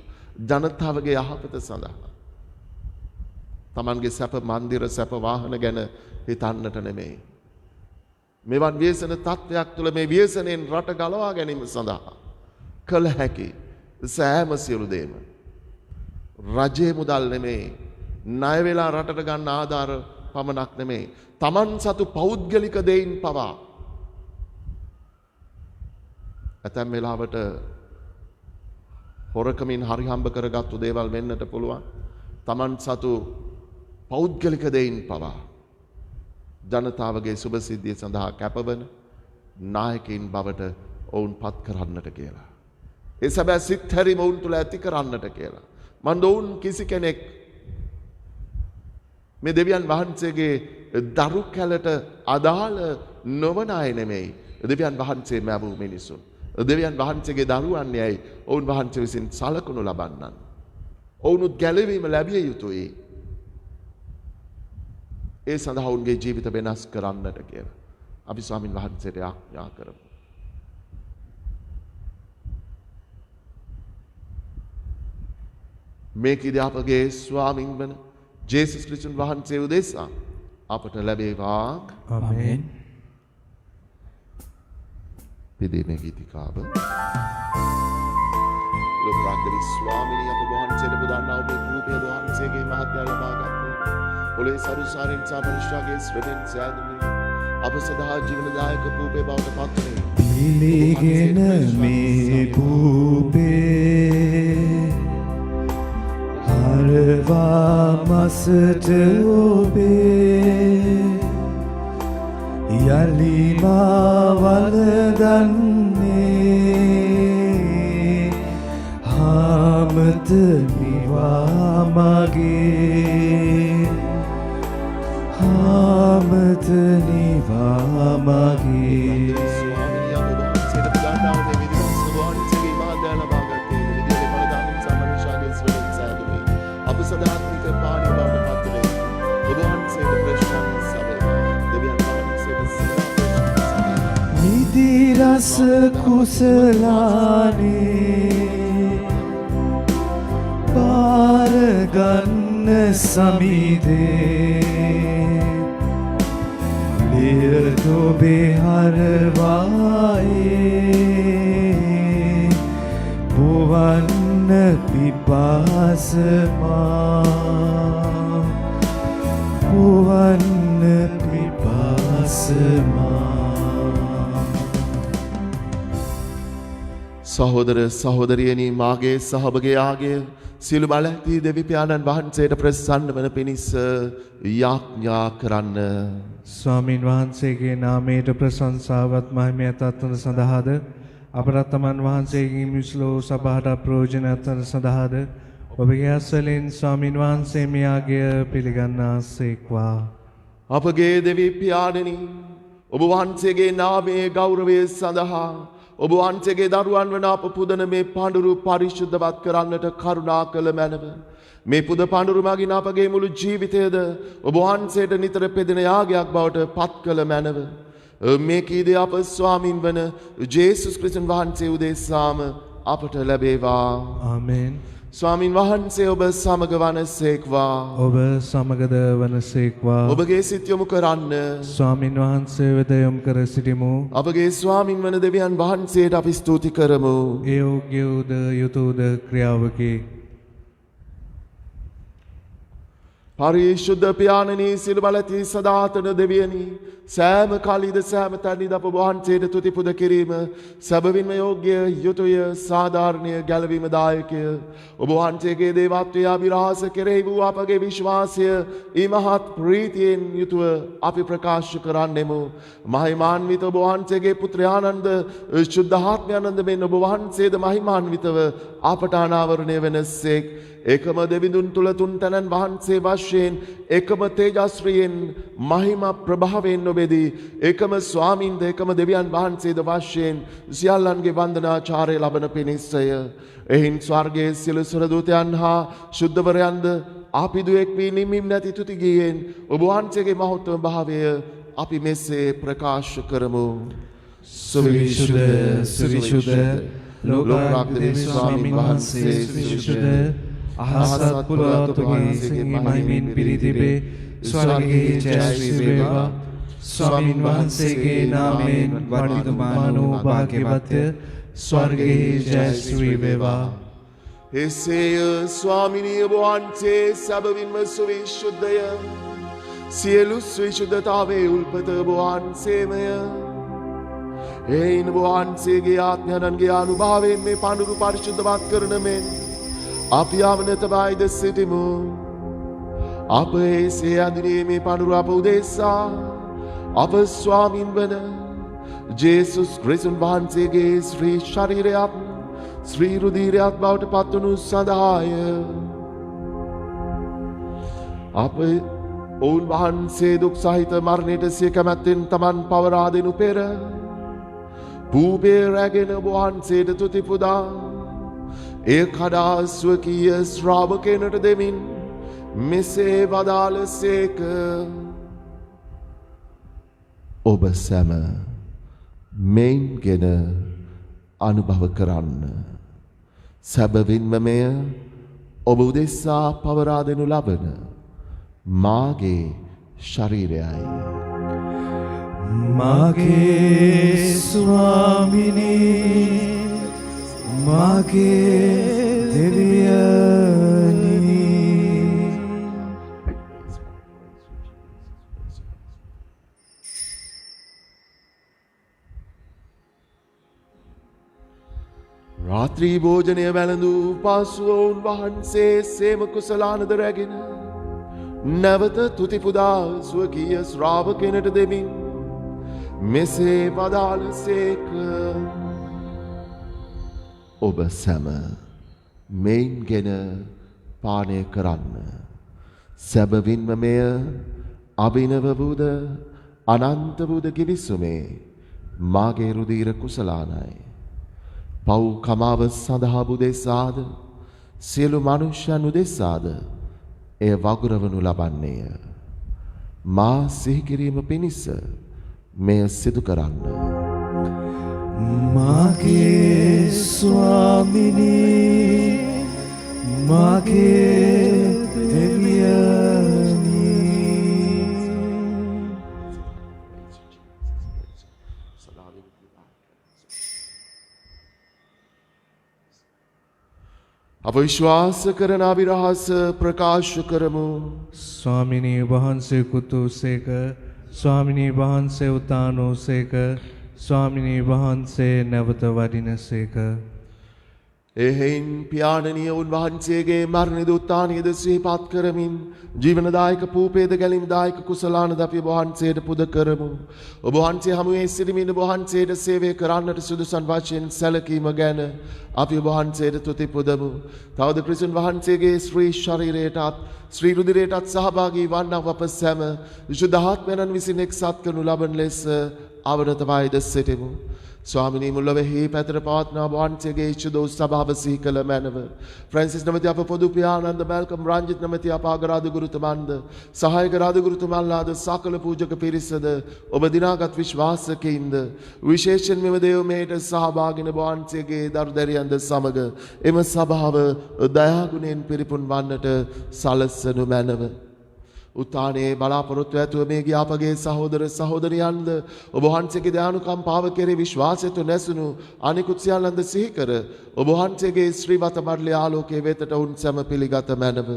ජනතාවගේ යහපත සඳහා. තමන්ගේ සැප මන්දිර සැප වාහන ගැන හිතන්නට නෙමෙයි. මෙවන් ව්‍යසන තත්ත්වයක් තුළ මේ ව්‍යසනයෙන් රට ගලවා ගැනීම සඳහා කළ හැකි සෑම සියලු දේම රජයේ මුදල් නෙමෙයි ණය වෙලා රටට ගන්න ආධාර පමණක් නෙමෙයි තමන් සතු පෞද්ගලික දෙයින් පවා ඇතැම් වෙලාවට හොරකමින් හරි හම්බ කරගත්තු දේවල් වෙන්නට පුළුවන්. තමන් සතු පෞද්ගලික දෙයින් පවා ජනතාවගේ සුබ සිද්ධිය සඳහා කැපවන නායකයින් බවට ඔවුන් පත් කරන්නට කියලා. ඒ සැබෑ සිත් හැරීම ඔවුන් තුළ ඇති කරන්නට කියලා. මන්ද ඔවුන් කිසි කෙනෙක් මේ දෙවියන් වහන්සේගේ දරු කැලට අදාළ නොවන අය නෙමෙයි. දෙවියන් වහන්සේ මැවූ මිනිසුන්. දෙවියන් වහන්සේගේ දරුවන් යයි ඔවුන් වහන්සේ විසින් සලකනු ලබන්නන්. ඔවුනුත් ගැලවීම ලැබිය යුතුයි. ඒ සඳහා ඔවුන්ගේ ජීවිත වෙනස් කරන්නට කියලා. අපි ස්වාමින් වහන්සේට යාඥා කරමු. මේකද අපගේ ස්වාමින් වන ජේසුස් ක්‍රිස්තුන් වහන්සේ උදෙසා අපට ලැබේවා. ආමේන්. පිදීමේ ගීතිකාව ලෝකරාජ්‍ය ස්වාමිනී අප වහන්සේට පුදන්නා ඔබේ රූපය වහන්සේගේ මහත්ය ලබා ගත්තේ. ඔලේ සරුසාරින් සාපරිෂාගේ ස්වදෙන් සෑදුනේ අප සදා ජීවනදායක රූපේ බවට පත්වනේ. පිළිගෙන මේ රූපේ හරවා මසට ඔබේ යලි මාවලදන්නේ හාමත නිවා මගේ හාමත නිවා මගේ ස්වාමිනී අප වහන්සේට පුදන්නා ඔබේ විදිහට වහන්සේගේ මහත්ය ලබා ගත්තේ. විදිහේ බලදානින් සාපරිෂාගේ ස්වදෙන් සෑදුනේ අප සදාත්මික පාණි බවට පත්වනේ. ඔබ වහන්සේට ප්‍රශංසා නිදි රස කුසලානේ පාරගන්න සමිදේ පියතොබේ හරවායේ පුවන්න පිපාසමා පුවන්න පිපාසමා. සහෝදර සහෝදරියනි මාගේ සහභගයාගේ සියලු බලැති දෙවි පියාණන් වහන්සේට ප්‍රසන්න වන පිණිස යාඥා කරන්න. ස්වාමින් වහන්සේගේ නාමයට ප්‍රශංසාවත් මහිමයත් අත්වන සඳහාද අපරත් තමන් වහන්සේගේ මිස්ලෝ සභාට ප්‍රයෝජනත් වන සඳහාද ඔබගේ අස්වලින් ස්වාමින් වහන්සේ මෙයාගය පිළිගන්නාසේක්වා. අපගේ දෙවි පියාණනි ඔබ වහන්සේගේ නාමයේ ගෞරවය සඳහා ඔබ වහන්සේගේ දරුවන් වන අප පුදන මේ පඬුරු පරිශුද්ධවත් කරන්නට කරුණා කළ මැනව. මේ පුද පඬුරු මගින් අපගේ මුළු ජීවිතයද ඔබ වහන්සේට නිතර පෙදෙන යාගයක් බවට පත් කළ මැනව. මේ කීදේ අප ස්වාමින් වන ජේසුස් ක්‍රිස්තුන් වහන්සේ උදෙසාම අපට ලැබේවා. ආමෙන්. ස්වාමින් වහන්සේ ඔබ සමග වනසේක්වා. ඔබ සමගද වනසේක්වා. ඔබගේ සිත යොමු කරන්න. ස්වාමින් වහන්සේ වෙත යොමු කර සිටිමු. අපගේ ස්වාමින් වන දෙවියන් වහන්සේට අපි ස්තුති කරමු. ඒ යෝග්‍යවද යුතුයද ක්‍රියාවකි. පරිශුද්ධ පියාණනි සිල් බලති සදාතන දෙවියනි සෑම කලීද සෑම තැනදීද අප වහන්සේට තුති පුද කිරීම සැබවින්ම යෝග්‍ය යුතුය සාධාරණීය ගැලවීමදායකය. ඔබ වහන්සේගේ දේවත්වය අභිරහස කෙරෙහි වූ අපගේ විශ්වාසය ඊමහත් ප්‍රීතියෙන් යුතුව අපි ප්‍රකාශ කරන්නෙමු. මහිමාන්විත ඔබ වහන්සේගේ පුත්‍රයානන්ද ශුද්ධාත්මයානන්ද මෙන් ඔබ වහන්සේද මහිමාන්විතව අපට අනාවරණය වෙනසේක්. එකම දෙවිඳුන් තුල තුන් තැනන් වහන්සේ වශයෙන් එකම තේජස්රියෙන් මහිම ප්‍රභාවයෙන් නොබෙදී එකම ස්වාමින්ද එකම දෙවියන් වහන්සේද වශයෙන් සියල්ලන්ගේ වන්දනාචාරය ලබන පිණිසය. එහින් ස්වර්ගයේ සියලු සුරදූතයන් හා ශුද්ධවරයන්ද ආපිදුවෙක් වී නිමිම් නැති තුති ගියෙන් ඔබ වහන්සේගේ මහත්ම භාවය අපි මෙසේ ප්‍රකාශ කරමු. සුවිශුද්ධ සුවිශුද්ධ ලෝකාග්‍රේ ස්වාමීන් වහන්සේ සුවිශුද්ධ අහසත් පුරාතුගේ සිංහි මහිමින් පිරිතිබේ ස්වර්ගයේ ජයශ්‍රී වේවා. ස්වාමීන් වහන්සේගේ නාමයෙන් වඩිතුමානෝ භාග්‍යවත්ය ස්වර්ගයේ ජයශ්‍රී වේවා. එසේය ස්වාමිනී ඔබ වහන්සේ සැබවින්ම සුවිශුද්ධය. සියලු සුවිශුද්ධතාවේ උල්පත ඔබ වහන්සේමය. එයින් ඔබ වහන්සේගේ ආඥානන්ගේ අනුභවයෙන් මේ පඬුරු පරිශුද්ධවත් කරන මෙන් අපි යවනත බයිද සිටිමු. අප එසේ අඳුනේ මේ පඬුරු අප උදෙසා අප ස්වාමින් වන ජේසුස් ක්‍රිස්තුන් වහන්සේගේ ශ්‍රී ශරීරයත් ශ්‍රී රුධිරයත් බවට පත්වනු සඳහාය. අප ඔවුන් වහන්සේ දුක් සහිත මරණයට සිය කැමැත්තෙන් තමන් පවරා දෙනු පෙර පූබේ රැගෙන ඔබ වහන්සේට තුති පුදා ඒ කඩා ස්වකීය ශ්‍රාවකයනට දෙමින් මෙසේ වදාළසේක. ඔබ සැම මෙයින්ගෙන අනුභව කරන්න. සැබවින්ම මෙය ඔබ උදෙසා පවරා දෙනු ලබන මාගේ ශරීරයයි. මාගේ ස්වාමිනී මාගේ දෙවියනි. රාත්‍රී භෝජනය වැළඳූ පසුව ඔවුන් වහන්සේ සේම කුසලානද රැගෙන නැවත තුති පුදා ස්වකීය ශ්‍රාවකයනට දෙමින් මෙසේ වදාළසේක. ඔබ සැම මෙයින්ගෙන පානය කරන්න. සැබවින්ම මෙය අභිනව වූද අනන්ත වූද කිවිසුමේ මාගේ රුධිර කුසලානයි. පව් කමාව සඳහා බුදෙසාද සියලු මනුෂ්‍යයන් උදෙසාද එය වගුරවනු ලබන්නේය. මා සිහිකිරීම පිණිස මෙය සිදු කරන්න. මාගේ ස්වාමිනී මාගේ දෙවියනි. අප විශ්වාස කරන අභිරහස ප්‍රකාශ කරමු. ස්වාමිනී වහන්සේ කුතු සේක, ස්වාමිනී වහන්සේ උතානෝ සේක, ස්වාමිනී වහන්සේ නැවත වඩින සේක. එහෙයින් පියාණනිය උන්වහන්සේගේ මරණද උත්ථානයද සිහිපත් කරමින් ජීවනදායක පූපේද ගැලීම්දායක කුසලානද අපි ඔබ වහන්සේට පුද කරමු. ඔබ වහන්සේ හමුවේ සිටමින් ඔබ වහන්සේට සේවය කරන්නට සුදුසන් වශයෙන් සැලකීම ගැන අපි ඔබ වහන්සේට තුති පුදමු. තවද ක්‍රිස්තුන් වහන්සේගේ ශ්‍රී ශරීරයටත් ශ්‍රී රුධිරයටත් සහභාගී වන්නා අප සැම විශුද්ධාත්මයන් විසින් එක්සත් කරනු ලබන ලෙස අවනතවයිද සිටිමු. ස්වාමිනී මුල්ලොවෙහි පැතර පවත්නා වහන්සේගේ ඉච්ඡදෝ සභාව සිහි කළ මැනව. ෆ්‍රැන්සිස් නමැති අප පොදු පියාණන්ද මැල්කම් රංජිත් නමැති අප අගරාධ ගුරුතුමන්ද සහායක රාධ ගුරුතුමන්ලාද සකල පූජක පිරිසද ඔබ දිනාගත් විශ්වාසකයින්ද විශේෂයෙන් මෙම දේවමයට සහභාගී වන වහන්සේගේ දරුදැරියන්ද සමග එම සභාව දයාගුණයෙන් පිරිපුන් වන්නට සලස්වනු මැනව. උත්තානයේ බලාපොරොත්තු ඇතුව මේ ගිය අපගේ සහෝදර සහෝදරියන්ද ඔබ වහන්සේගේ දයානුකම්පාව කෙරෙහි විශ්වාසයට නැසුණු අනිකුත් සියල්ලන්ද සිහි කර ඔබ වහන්සේගේ ශ්‍රීවත මඩලේ ආලෝකයේ වෙතට උන් සැම පිළිගත මැනව.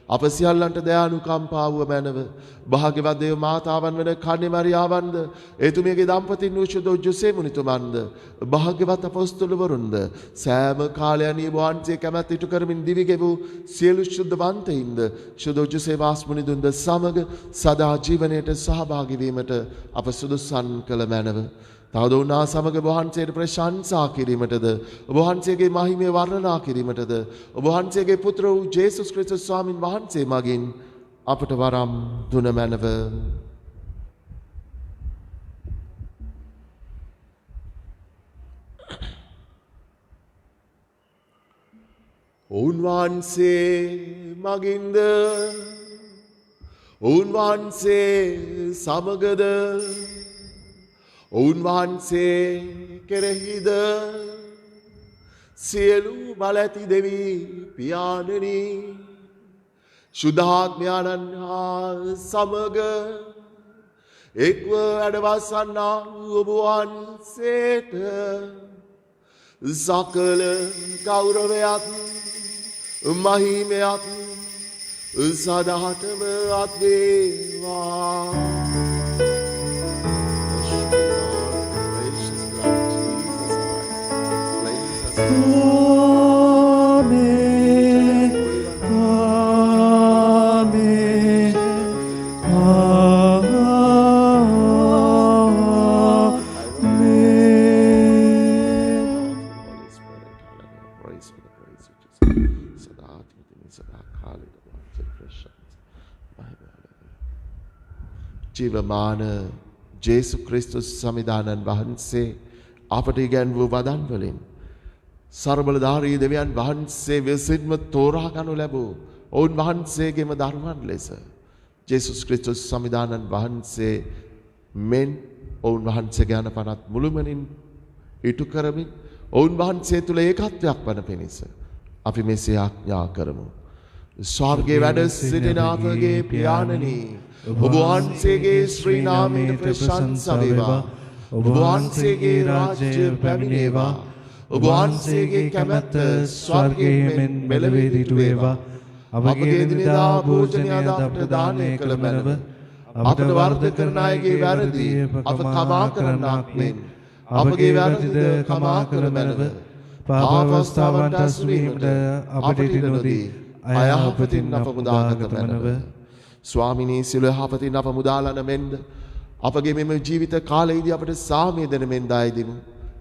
අප සියල්ලන්ට දයානුකම්පාව මැනව. භාග්‍යවත් දේව මාතාවන් වන කන්‍ය මරියාවන්ද එතුමියගේ දම්පතින් වූ ශුද්ධ ජොසේ මුනිතුමන්ද භාග්‍යවත් අපොස්තලවරුන්ද සෑම කාලයන්හි වහන්සේ කැමැත්ත ඉටු කරමින් දිවි ගෙවූ සියලු ශුද්ධවන්තයින්ද ශුද්ධ ජොසේ වාස්මුනිදුන්ද සමග සදා ජීවනයට සහභාගී වීමට අප සුදුසන් කළ මැනව. තවද උන්නා සමග වහන්සේට ප්‍රශංසා කිරීමටද ඔබ වහන්සේගේ මහිමය වර්ණනා කිරීමටද ඔබ වහන්සේගේ පුත්‍ර වූ ජේසුස් ක්‍රිස්තුස් ස්වාමින් වහන්සේ මගින් අපට වරම් දුන මැනව. උන්වහන්සේ මගින්ද උන්වහන්සේ සමගද උන්වහන්සේ කෙරෙහිද සියලු බලඇති දෙවි පියාණනි ශුද්ධාත්මයන්න් හා සමග එක්ව වැඩවසන්නා ඔබ වහන්සේට සකල ගෞරවයත් මහිමයත් සදාටම අත්වේවා. Amen. Amen. Amen. ජීවමාන ජේසු ක්‍රිස්තුස් සමිදානන් වහන්සේ අපට ඉගැන්වූ වදන් වලින් සර්වබලධාරී දෙවියන් වහන්සේ විසින්ම තෝරා ගනු ලැබූ ඔවුන් වහන්සේගේම ධර්මයන් ලෙස ජේසුස් ක්‍රිස්තුස් සමිදානන් වහන්සේ මෙන් ඔවුන් වහන්සේගේ අනපනත් මුළුමනින් ඉටු කරමින් ඔවුන් වහන්සේ තුළ ඒකත්වයක් වන පිණිස අපි මෙසේ ආඥා කරමු. ස්වර්ගයේ වැඩ සිටින අපගේ පියාණනි ඔබ වහන්සේගේ ශ්‍රී නාමයට ප්‍රශංසා වේවා. ඔබ වහන්සේගේ රාජ්‍ය පැමිණේවා. ඔබ වහන්සේගේ කැමැත්ත ස්වර්ගයේ මෙන් මෙලොවේ සිදු වේවා. අපගේ දිනදා භෝජනය අපට දානය කළ මැනව. අපට වර්ධ කරන අයගේ වැරදි අප කමා කරන්නාක් මෙන් අපගේ වැරදිද කමා කර මැනව. පාප අවස්ථාවන්ට අසු වීමට අපට ඉඩ නොදී අයහපතින් අප මුදාගත මැනව. ස්වාමිනී සියලු යහපතින් අප මුදාලන මෙන්ද අපගේ මෙම ජීවිත කාලයේදී අපට සාමය දෙන මෙන් දායදිමු.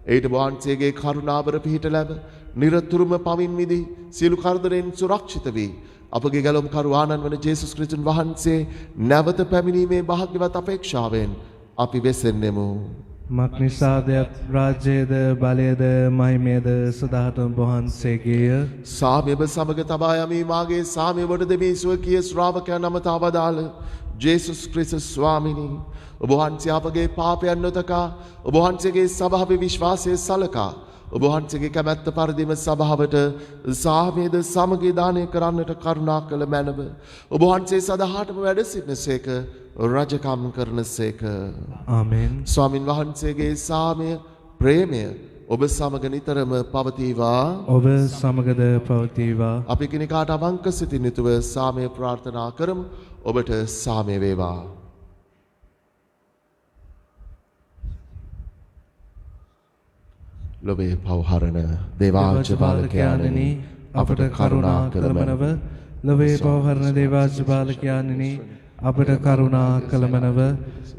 එයිට වහන්සේගේ කරුණාවර පිහිට ලැබ නිරතුරුම පවින් මිදී සියලු කරදරෙන් සුරක්ෂිත වී අපගේ ගැලුම් කරුවාණන් වන ජේසුස් ක්‍රිස්තුන් වහන්සේ නැවත පැමිණීමේ භාග්‍යවත් අපේක්ෂාවෙන් අපි වෙසෙන්නෙමු. මක්නිසාදයක් රාජ්‍යයද බලයද මහිමයද සදාටම වහන්සේගේය. සාමයව සමග තබා යමි මාගේ සාමය වට දෙමි ස්වකීය ශ්‍රාවකයන් නමත අවදාළ ජේසුස් ක්‍රිස්තුස් ස්වාමිනී ඔබ වහන්සේ අපගේ පාපයන් නොතකා ඔබ වහන්සේගේ සභාවේ විශ්වාසය සලකා ඔබ වහන්සේගේ කැමැත්ත පරිදිම සභාවට සාමයද සමගී දානය කරන්නට කරුණා කළ මැනව. ඔබ වහන්සේ සදාහටම වැඩ සිටිනසේක රජකම් කරනසේක. ආමෙන්. ස්වාමින් වහන්සේගේ සාමය ප්‍රේමය ඔබ සමග නිතරම පවතිවා. ඔබ සමගද පවතිවා. අපි කෙනෙකාට අවංක සිතින් යුතුව සාමය ප්‍රාර්ථනා කරමු. ඔබට සාමය වේවා. ලොවේ පවහරණ දේවාජ්‍ය බාලකයාණනි අපට කරුණා කළ මැනව. ලොවේ පවහරණ දේවාජ්‍ය බාලකයාණනි අපට කරුණා කළ මැනව.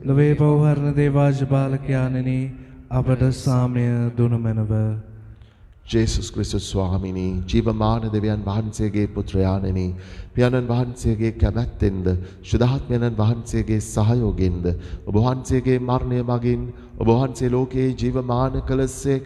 ලොවේ පවහරණ දේවාජ්‍ය බාලකයාණනි අපට සාමය දුන මැනව. ජේසුස් ක්‍රිස්තුස් ස්වාමිනී ජීවමාන දෙවියන් වහන්සේගේ පුත්‍රයාණනි පියාණන් වහන්සේගේ කැමැත්තෙන්ද ශුද්ධාත්මයන් වහන්සේගේ සහයෝගයෙන්ද ඔබ වහන්සේගේ මරණය මගින් ඔබ වහන්සේ ලෝකයේ ජීවමාන කළසේක.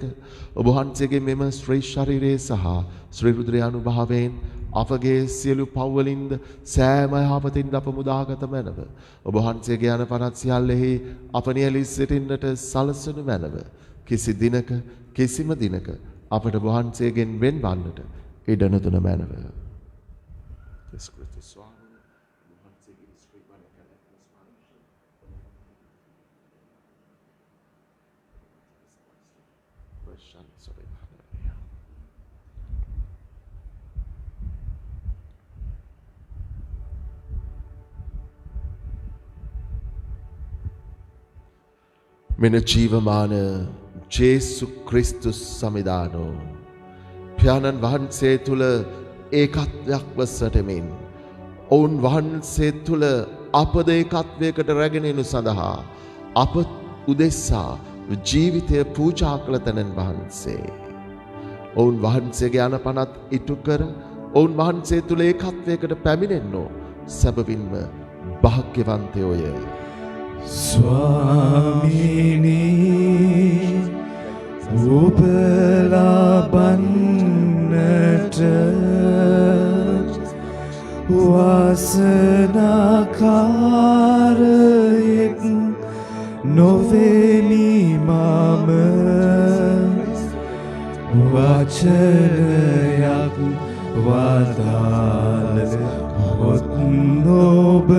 ඔබ වහන්සේගේ මෙම ශ්‍රී ශරීරයේ සහ ශ්‍රී රුධිරය අනුභවයෙන් අපගේ සියලු පව් වලින්ද සෑම යහපතින්ද අප මුදාගත මැනව. ඔබ වහන්සේගේ අනපනත් සියල්ලෙහි අප නියැලී සිටින්නට සලසනු මැනව. කිසි දිනක කිසිම දිනක අපට වහන්සේගෙන් වෙන්වන්නට ඉඩ නොදුන මැනව. මෙන ජීවමාන ජේසු ක්‍රිස්තුස් සමිදානෝ පියාණන් වහන්සේ තුල ඒකත්වයක් වසටමින් ඔවුන් වහන්සේ තුල අපද ඒකත්වයකට රැගෙන එනු සඳහා අප උදෙසා ජීවිතය පූජා කළ තැනන් වහන්සේ ඔවුන් වහන්සේගේ අනපනත් ඉටු කර ඔවුන් වහන්සේ තුල ඒකත්වයකට පැමිණෙන්නෝ සැබවින්ම භාග්‍යවන්තයෝය. ස්වාමීනී ඔබ ලබන්නට වාසනාකාරයෙක් නොවෙමි මම වචනයක් වදාළ හොත් නොබ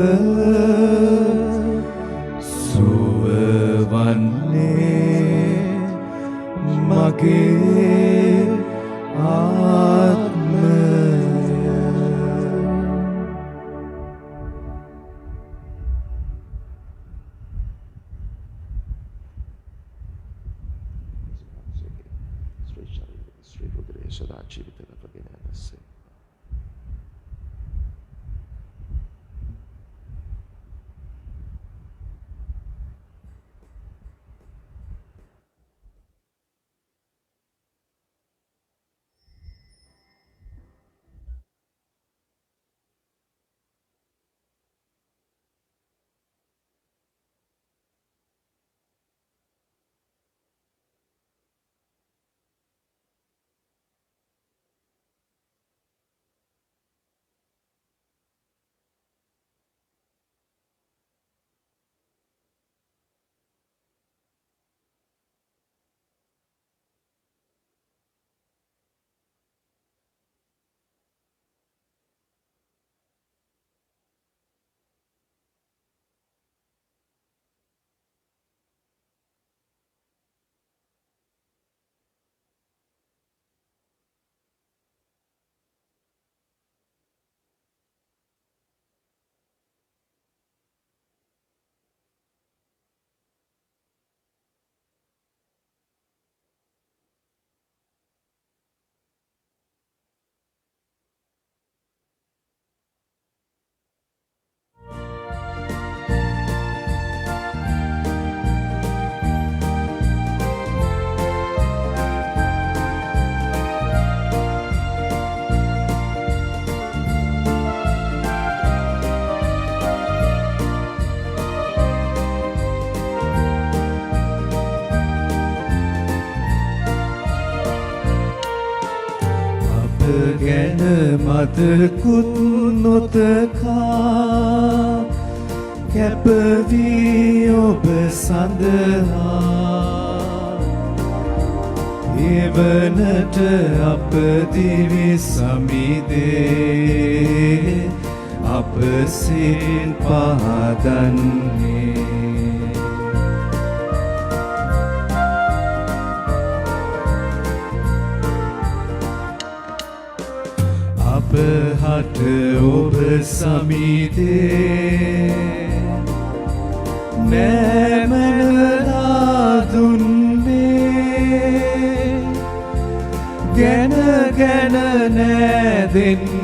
සුවවන්නේ මගේ ආත්මය. ශ්‍රී රුධිරය සදා ජීවිතය ලබගෙන යනසේ. ගැන මතකුත් නොතකා කැපවී ඔබ සඳහා එවනට අප දිවි සමිදේ අප සින් පහදන්නේ හට ඔබ සමීතේ නෑමනලා දුන්නේ ගැන ගැන නෑදෙන්නේ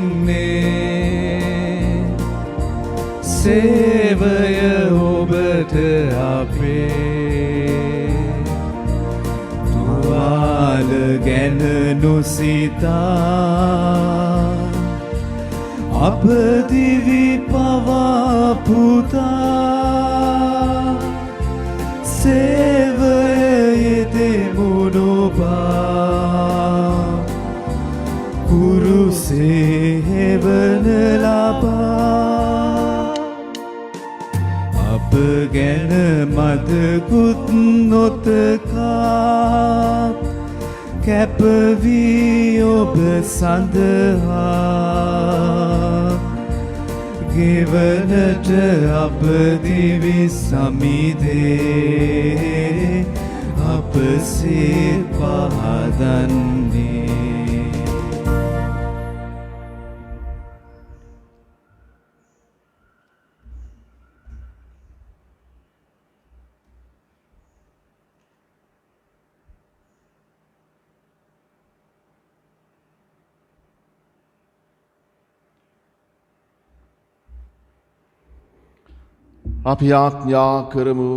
සේවය ඔබට අපේ තුවාල ගැන නොසිතා අප දිවි පවා පුතා සේවයේ දෙමු නොබා කුරුසේ හෙවන ලබා අප ගැන මදකුත් නොතකා කැපවී ඔබ සඳහා ගෙවනට අප දිවි සමිදේ අප සේ පහදන්නේ අපි ආඥා කරමු.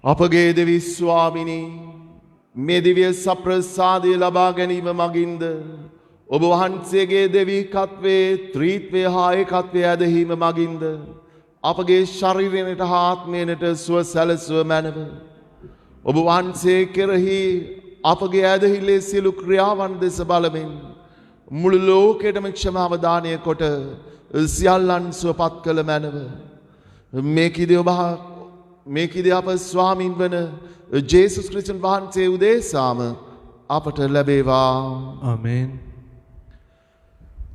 අපගේ දෙවි ස්වාමිනී මේ දිව්‍ය සප්‍රසාදය ලබා ගැනීම මගින්ද ඔබ වහන්සේගේ දෙවිකත්වයේ ත්‍රිත්වය හා ඒකත්වය ඇදහිීම මගින්ද අපගේ ශරීරයට හා ආත්මයට සුව සැලසුව මැනව ඔබ වහන්සේ කෙරෙහි අපගේ ඇදහිල්ලේ සියලු ක්‍රියාවන් දෙස බලමින් මුළු ලෝකෙටම ක්ෂමාව දානය කොට සියල්ලන් සුවපත් කළ මැනව මේකිදී අප ස්වාමින් වන ජේසුස් ක්‍රිස්තුන් වහන්සේ උදෙසාම අපට ලැබේවා. ආමේන්.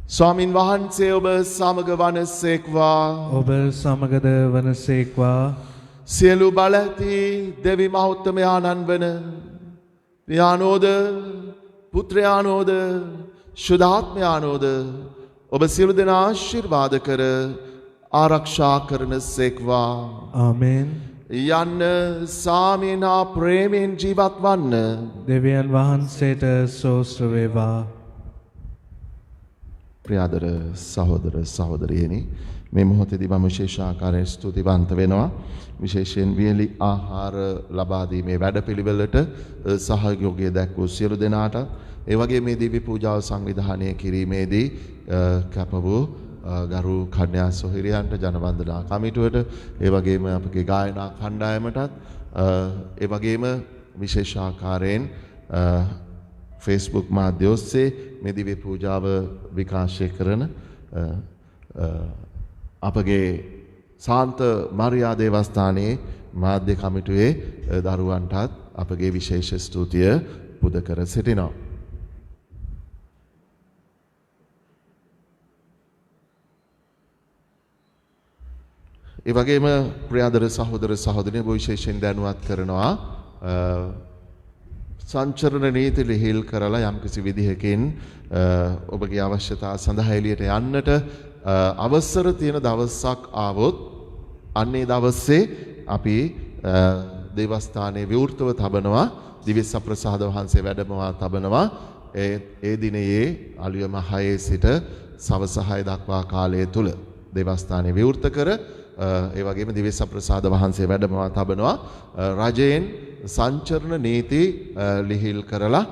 ස්වාමින් වහන්සේ ඔබ සමග වනසේක්වා. ඔබ සමගද වනසේක්වා. සියලු බල ඇති දෙවි මහෞත්තමයාණන් වන පියානෝද පුත්‍රයානෝද ශුද්ධාත්මයානෝද ඔබ සියලු දෙනා ආශිර්වාද කර ආරක්ෂා කරන සේක්වා. ආමේන්. යන්න සාමයෙන් හා ප්‍රේමයෙන් ජීවත් වන්න දෙවියන් වහන්සේට සෝස්ත්‍ර වේවා. ප්‍රියාදර සහෝදර සහෝදරියනි මේ මොහොතේදී මම විශේෂාකාරයෙන් ස්තුතිවන්ත වෙනවා. විශේෂයෙන් වියලි ආහාර ලබා දීමේ වැඩපිළිවෙලට සහයෝගය දැක්වූ සියලු දෙනාට ඒ වගේ මේ දිව්‍ය පූජාව සංවිධානය කිරීමේදී කැප වූ ගරු කන්‍යා සොහිරියන්ට ජනවන්දනා කමිටුවට ඒ වගේම අපගේ ගායනා කණ්ඩායමටත් ඒ වගේම විශේෂාකාරයෙන් Facebook මාධ්‍ය ඔස්සේ මේ දිව්‍ය පූජාව විකාශය කරන අපගේ සාන්ත මරියා දේවස්ථානයේ මාධ්‍ය කමිටුවේ දරුවන්ටත් අපගේ විශේෂ ස්තුතිය පුද කර සිටිනවා. ඒ වගේම ප්‍රියාදර සහෝදර සහෝදරියෝ විශේෂයෙන් දැනුවත් කරනවා සංචරණ නීති ලිහිල් කරලා යම්කිසි විදිහකින් ඔබගේ අවශ්‍යතා සඳහා එළියට යන්නට අවසර තියෙන දවසක් ආවොත් අන්නේ දවසේ අපි දේවස්ථානයේ විවෘතව තබනවා දිව්‍ය සප්‍රසාද වහන්සේ වැඩමවා තබනවා ඒ දිනයේ අලුයම 6 සිට සවස 6 දක්වා කාලය තුල දේවස්ථානයේ විවෘත කර ඒ වගේම දිව්‍ය සප්‍රසාද වහන්සේ වැඩමවා තබනවා රජයෙන් සංචරණ නීති ලිහිල් කරලා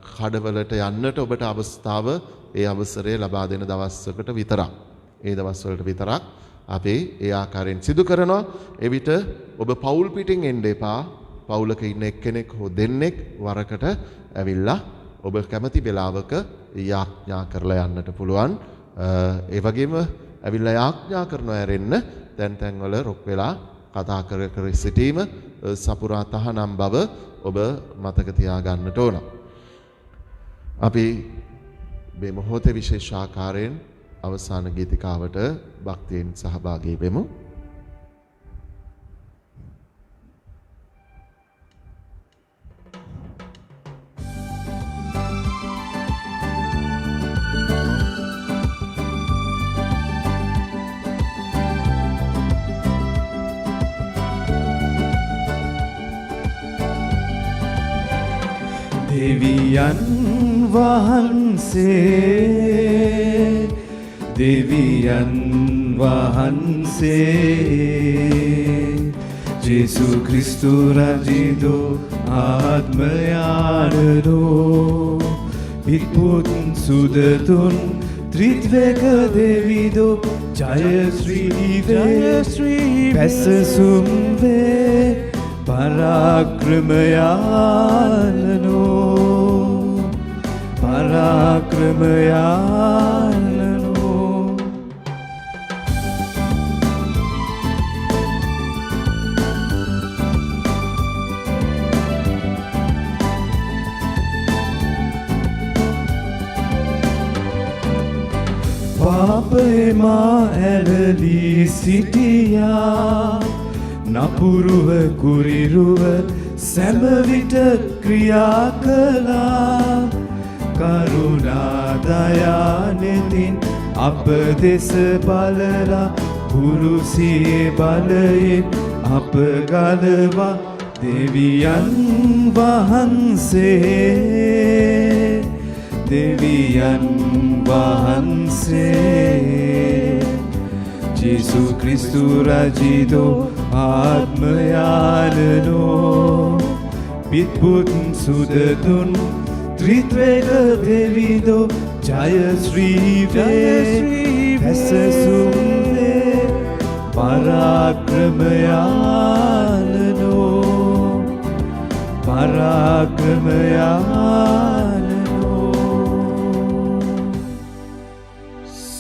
කඩවලට යන්නට ඔබට අවස්ථාව ඒ අවසරය ලබා දෙන දවස්වකට විතරක් ඒ දවස්වලට විතරක් අපි ඒ ආකාරයෙන් සිදු කරනවා. එවිට ඔබ පවුල් පිටින් එන්න එපා. පවුලක ඉන්න එක්කෙනෙක් හෝ දෙන්නෙක් වරකට ඇවිල්ලා ඔබ කැමති වෙලාවක යාඥා කරලා යන්නට පුළුවන්. ඒ වගේම ඇවිල්ලා යාඥා කරනවා ඇරෙන්න තැන් වල රොක් වෙලා කතා කර සිටීම සපුරා තහනම් බව ඔබ මතක තියාගන්නට ඕන. අපි මේ මොහොතේ විශේෂ ආකාරයෙන් අවසාන ගීතිකාවට භක්තියෙන් සහභාගී වෙමු. දෙවියන් වහන්සේ දෙවියන් වහන්සේ ජේසු ක්‍රිස්තු රජිදෝ ආත්මයානදෝ පිත්පුත් සුදතුන් ත්‍රිත්වක දෙවිදෝ ජයශ්‍රී පැසසුම් වේ පරාක්‍රමයානනෝ පරාක්‍රමයානනෝ පාපේ මා ඇලලී සිටියා නපුරුව කුරිරුව සැමවිට ක්‍රියා කළා කරුණා දයානෙතින් අප දෙස බලලා කුරුසියේ බලයෙන් අප ගලවා දෙවියන් වහන්සේ දෙවියන් වහන්සේ ජේසු ක්‍රිස්තු රජිදෝ ආත්මයානනෝ පිත්පුත් සුදතුන් ත්‍රිත්වක දෙවිදෝ ජයශ්‍රී වේ පැසසුම් වේ පරාක්‍රමයානනෝ පරාක්‍රමයානනෝ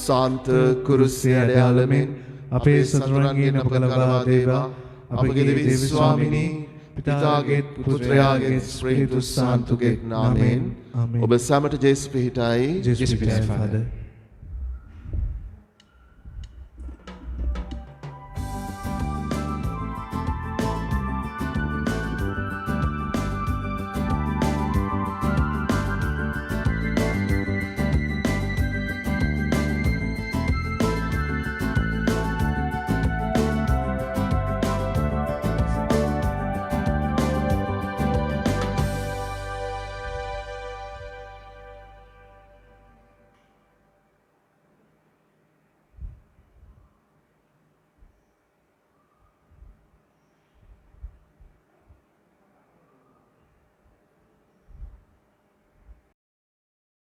සාන්ත කුරුසිය අඩයාලමෙන් අපේ සතුරන්ගෙන් අප ලබා දේවා අපගේ දෙවි ස්වාමිනී පිතාගේ පුත්‍රයාගේ ස්පීරිතු සාන්තුගේ නාමයෙන් ඔබ සැමට ජේසු පිහිටයි Jesus be thy Father.